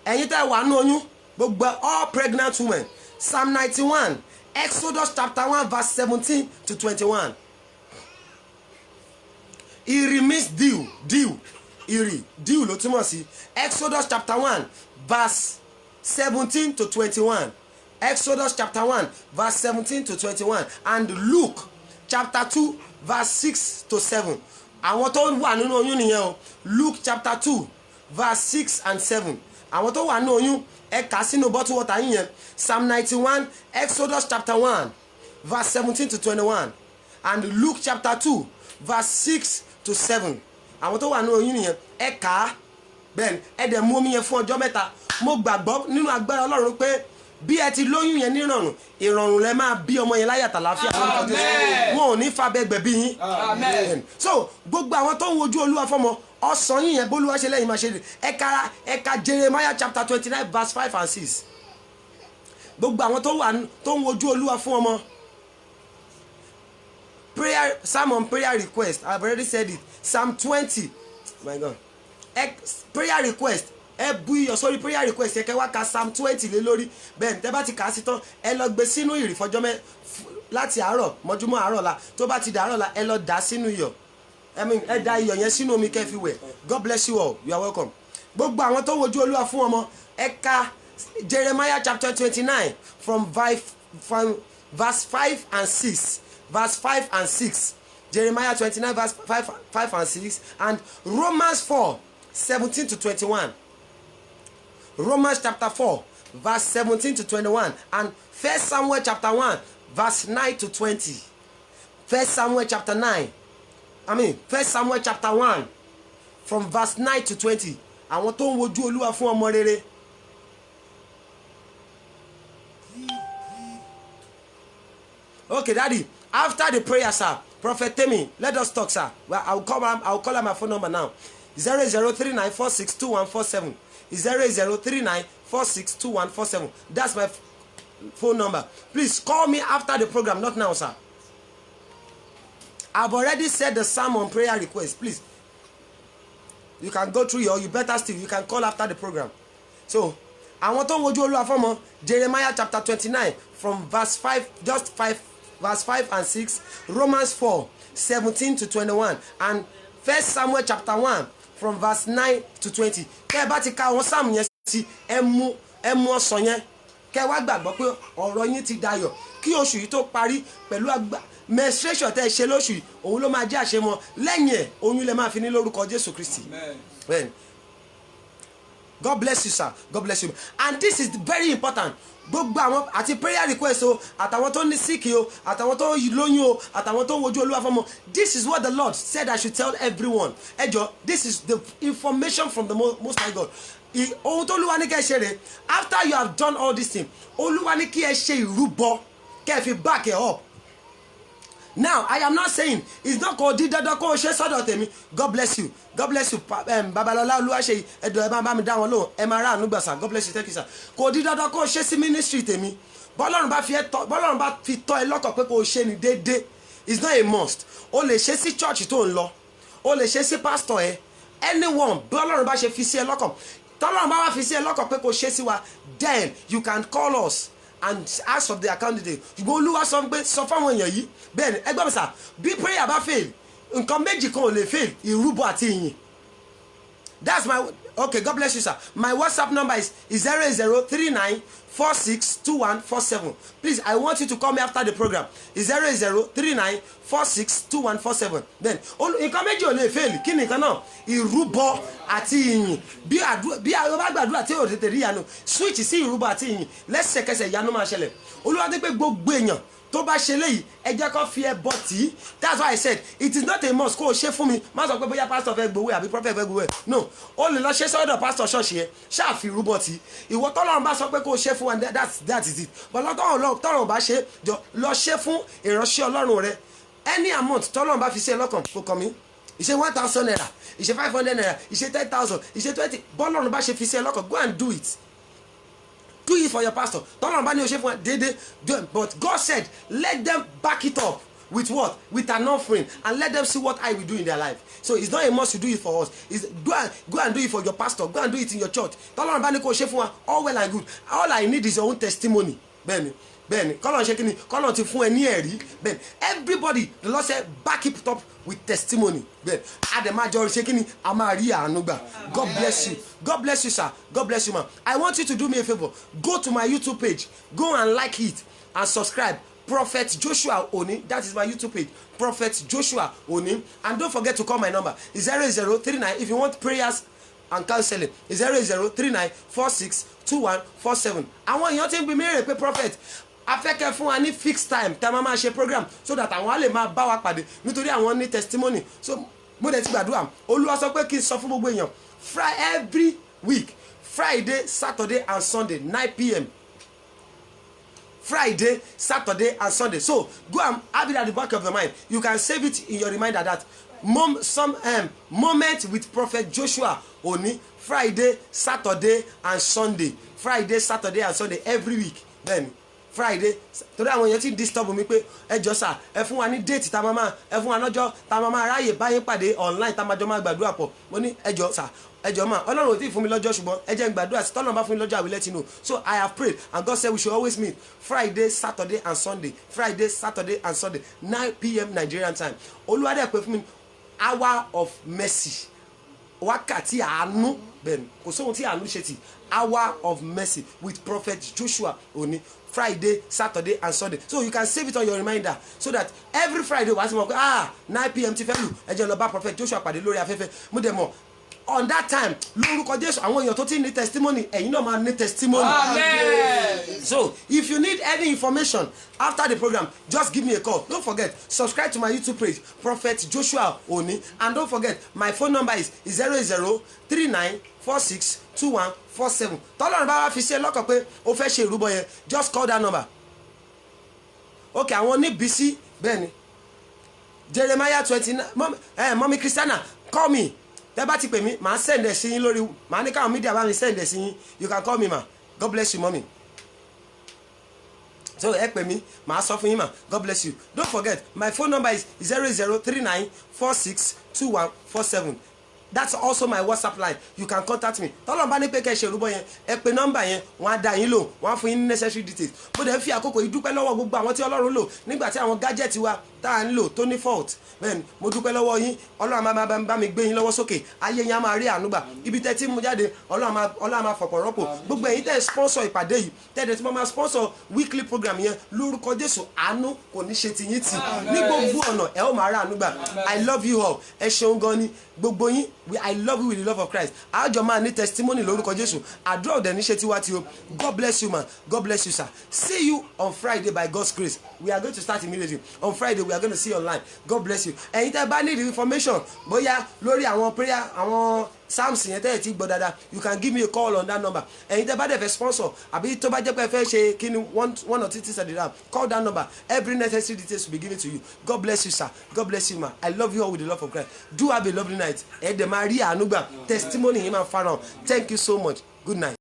ẹ̀yin tẹ́ wà nínú oyún gbogbo all pregnant women Psalm 91 Exodus chapter 1 verse 17 to 21. Ìrì means dew ìrì dew ló túmọ̀ sí Exodus chapter 1 verse 17 to 21 Exodus chapter 1 verse 17 to 21 and Luke chapter 2 verse 6 to 7 àwọn tó wà nínú oyún nìyẹn o Luke chapter 2 verse 6 and 7 àwọn tó wà nínú oyún ẹ kà sínú bottle water yín yẹn Psalm 91 Exodus chapter 1 verse 17 to 21 and Luke chapter 2 verse 6 to 7 àwọn tó wà nínú oyún nìyẹn ẹ kà á bẹ́ẹ̀ ni ẹ dẹ̀ mú omi yẹn fún ọjọ́ mẹ́ta mo gbàgbọ́ nínú agbára Ọlọ́run pé bí ẹ ti lóyún yẹn nírọ̀rùn ìrọ̀rùn lẹ máa bí ọmọ yẹn láyà tàlàáfíà wọn ò ní fàbẹ́gbẹ̀ bí yín. So gbogbo àwọn tó ń wojú olúwa fọmọ ọ̀sán yìí yẹn bólúwa ṣe lẹ́yìn máa ṣe ẹ̀ka Jeremiah chapter 29 verse 5 and 6 gbogbo àwọn tó ń wojú olúwa fún ọmọ prayer psalm on prayer request I have already said it Psalm 20 my God prayer request ẹ bu iyọ̀ sórí prayer request ẹ kẹ́ wá ka Psalm 20 lé lórí bẹ́ẹ̀ tẹ́ bá ti kà á sí tán ẹ lọ gbé sínú ìrìfọ́jọ́ láti àárọ̀ mọ́júmọ́ àárọ̀ la tó bá ti dàárọ̀ la ẹ lọ dà sínú iyọ̀ ẹ da iyọ̀ yẹn sínú omi kẹ́ fi wẹ̀ God bless you all you are welcome. Gbogbo àwọn tó wojú olúwa fún ọmọ ẹ ka Jeremiah chapter 29 from verse 5 and 6 verse 5 and 6 Jeremiah 29 verse 5 and 6 and Romans 4 17 to 21 Romans chapter 4 verse 17 to 21 and 1 Samuel chapter 1 verse 9 to 20 1 Samuel chapter 1 from verse 9 to 20 àwọn tó ń wojú olúwa fún ọmọ rere. Okay, Daddy, after the prayer, sir, Prophet Temi, let us talk, sir. Well, I'll call her my phone number now. 0039462147. 0039462147. That's my phone number. Please call me after the program, not now, sir. I've already said the psalm on prayer request. Please, you can go through you better still, you can call after the program. So, àwọn tó ń wojú olúwa fọ́mọ Jeremiah chapter 29 from verse 5 verse 5 and 6 Romans 4 17 to 21 and 1 Samuel chapter 1 from verse 9 to 20. Kẹ́ ẹ bá ti ka àwọn sáàmù yẹn sí ẹ mú ọsàn yẹn kẹ́ ẹ wá gbàgbọ́ pé ọ̀rọ̀ yín ti dayọ̀ kí oṣù yìí tó parí pẹ̀lú menstruation tẹ́ ẹ ṣe lóṣù yìí òun ló máa jẹ́ àṣemọ lẹ́yìn ẹ̀ oyún lẹ máa fi ní lórúkọ Jésù Kristi. Amen. God bless you, sir. God bless you. And this is very important. Gbogbo àwọn àti prayer request o àtàwọn tó ní sick o àtàwọn tó lóyún o àtàwọn tó wojú olúwa fọ́mọ. This is what the Lord said I should tell everyone. Ẹjọ, this is the information from the Most High God. Ohun tó olúwa ní kẹ́ ẹ ṣe rè after you have done all this thing olúwa ní kí ẹ ṣe ìrúbọ kẹ́ ẹ fi back it up. Now, I am not saying it's not called dídọ́dọ́ kó o ṣe sọ́dọ̀ tèmi. God bless you. God bless you. Babalọlá Olúwaṣeyì ẹ̀dọ̀ ẹ̀ bá mi dá wọn lóhùn ẹ̀ máa rà àánú gbà sà. God bless you. Thank you, sir. Kò dídọ́dọ́ kó o ṣe sí ministry tèmi. Bọ́lọ́run bá fi tọ́ ẹ lọ́kàn pé kó o ṣe ni déédéé. It's not a must. O lè ṣe sí church tó ń lọ. O lè ṣe sí pastor ẹ. Anyone bọ́lọ́run bá ṣe fi sí ẹ lọ́kàn. Tọ́lọ́run bá wá fi sí ẹ lọ́kàn pé kó o ṣe sí wa. Then you can call us and ask of their candidate. Ṣùgbọ́n olúwa sọ pé sọ fáwọn èèyàn yìí bẹ́ẹ̀ ni ẹgbẹ́ mi sà bí prayer bá fail nǹkan méjì kan ò lè fail ìrúbọ àti ìyìn. That's my okay. God bless you, sir. My WhatsApp number is 0039462147. Please, I want you to call me after the program. 0039462147. Then nǹkan méjì ò lè fail kí ni nǹkan náà ìrúbọ àti ìyìn bí a bá gbàdúrà tí ò tètè rí ìyanu switch sí ìrúbọ àti ìyìn lẹ́sẹ̀kẹsẹ̀ ìyanu máa ṣẹlẹ̀. Olúwa ní pé gbogbo èèyàn tó bá ṣe léyìí ẹ jẹ́ kó fi ẹbọ tì í. That's why I said it is not a must kó o ṣe fún mi má sọ pé bóyá pastor fẹ́ gbowó àbí prophet fẹ́ gbowó ẹ̀ no o lè lọ ṣe sọ́dọ̀ pastor ṣọ́ọ̀ṣì yẹn ṣáà fi rúbọ tì í ìwọ tọ́lọ́run bá sọ pé kó o ṣe fún wa that is it but tọ́lọ́run bá ṣe lọ ṣe fún ìránṣẹ́ Ọlọ́run rẹ any amount tọ́lọ́run bá fi ṣe lọ́kàn kó kàn mí ìṣe 1,000 naira ìṣe 500 naira ìṣe 10,000 ìṣe 20 bọ́lọ́run bá ṣe fi ṣe lọ́kàn go and do it. Do it for your pastor. Don't bá ní o ṣe fún ẹ but God said let them back it up with what? With an offering and let them see what I will do in their life. So it's not a must to do it for us. It's go and do it for your pastor. Go and do it in your church. Don't bá ní kó o ṣe fún wa all well and good. All I need is your own testimony. Bẹ́ẹ̀ni kọ́lọ́n ṣe kí ni kọ́lọ́n ti fún ẹ ní ẹ̀rí bẹ́ẹ̀ni everybody the Lord said back it up with testimony bẹ́ẹ̀ni àdèmájọ ṣe kí ni a máa rí àánú gbà. God bless you. God bless you, sir. God bless you, man. I want you to do me a favor. Go to my YouTube page. Go and like it and subscribe. Prophet Joshua Oni. That is my YouTube page. Prophet Joshua Oni. And don't forget to call my number. It's 0039 if you want prayers and counseling. It's 0039462147. Àwọn èèyàn ti ń bi mí rè pé prophet afẹ́kẹ́ fún wa ní fixed time tá a máa ṣe program so that àwọn á lè máa bá wa pàdé nítorí àwọn ní testimony. So mo dẹ̀ ti gbàdúrà Olúwa sọ pé kí n sọ fún gbogbo èèyàn every week Friday, Saturday and Sunday 9 p.m. Friday, Saturday, and Sunday. So go and have it at the back of your mind. You can save it in your reminder that moment with Prophet Joshua Oni, Friday, Saturday, and Sunday. Friday, Saturday, and Sunday every week. Then Friday, torí àwọn èèyàn ti disturb mi pé ẹ jọ̀ọ́ sà ẹ fún wa ní date tá mama ẹ fún wa lọ́jọ́ tá mama ráyè báyìí pàdé online tá máa jọ máa gbàdúrà pọ̀ mo ní ẹ jọ̀ọ́ sà ẹ jọ̀ọ́ mà Ọlọ́run ò tí fún mi lọ́jọ́ ṣùgbọ́n ẹ jẹ́ n gbàdúrà sí tọ́lọ́run bá fún mi lọ́jọ́ I will let you know. So I have prayed and God said we should always meet Friday, Saturday, and Sunday. Friday, Saturday, and Sunday 9 p.m. Nigerian time. Olúwa dẹ̀ pé fún mi hour of mercy, wákàtí àánú bẹ́ẹ̀ ni kò sóhun tí àánú ṣe tì, hour of mercy with Prophet Joshua Oni, Friday, Saturday, and Sunday. So you can save it on your reminder so that every Friday wàá sì mọ̀ pé 9 p.m. ti fẹ́ lù ẹ jẹ́ lọ bá Prophet Joshua pàdé lórí afẹ́fẹ́ mo dẹ̀ mọ̀ on that time lórúkọ Jésù àwọn èèyàn tó ti ní testimony ẹ̀yin náà máa ní testimony. Amen. So if you need any information after the program just give me a call. Don't forget subscribe to my YouTube page Prophet Joshua Oni, and don't forget my phone number is 08039462147. tọ́lọ́run bá wá fi ṣe lọ́kàn pé ó fẹ́ ṣe ìrúbọ yẹn just call that number. Okay àwọn oníbísí bẹ́ẹ̀ ni Jeremiah 29 mọ́mí Christiana call me. Tẹ́ bá ti pè mí màá send ẹ̀ sí yín lórí màá ní káwọn media bá mi send ẹ̀ sí yín. You can call me ma. God bless you mommy. So ẹ pè mí màá sọ fún yín ma. God bless you. Don't forget my phone number is 08039462147. That's also my WhatsApp line. You can contact me. Tọ́lọ́run bá ní pé kẹ́ ṣe ìrúbọ yẹn ẹ pè nọ́mbà yẹn wọ́n á dá yín lò wọ́n á fún yín necessary details. Mo dẹ̀ ń fi àkókò yìí dúpẹ́ lọ́wọ́ gbogbo àwọn tí Ọlọ́run lò nígbà tí àwọn gadget wa tá à ń lò tó ní fault. Bẹ́ẹ̀ni mo dúpẹ́ lọ́wọ́ yín Ọlọ́run máa bá mi gbé yín lọ́wọ́ sókè ayé yín á máa rí àánú gbà ibi tẹ́ tí mo jáde Ọlọ́run máa fọ̀pọ̀ rọ́pò gbogbo ẹ̀yin tẹ́ sponsor ìpàdé yìí tẹ́ẹ̀dẹ̀ tí mo máa sponsor weekly program yẹn lórúkọ Jésù àánú kò ní ṣe ti yín tì ní gbogbo ọ̀nà ẹ ó máa rí àánú gbà. I love you all ẹ ṣeun gan ni gbogbo yín I love you with the love of Christ. àjọ máa ní testimony lórúkọ Jésù àdúrà ọ̀dẹ̀ ní ṣe tiwa tí o. God bless you man. God bless you sir. See you on Friday by God's grace. We are going to start immediately on Friday. We are going to see you online. God bless you. ẹ̀yin tẹ́ bá need information bóyá lórí àwọn prayer àwọn psalms yẹn tẹ́ ẹ̀ ti gbọ́ dáadáa you can give me a call on that number. ẹ̀yin tẹ́ bá dẹ̀ fẹ́ sponsor àbí tó bá jẹ́ pé ẹ fẹ́ ṣe kíni one or two things at the time call that number. Every necessary details will be given to you. God bless you sir. God bless you ma. I love you all with the love of Christ. Do have a lovely night. ẹ̀ dẹ̀ máa rí àánú gbà testimony yìí máa farahàn. Thank you so much. Good night.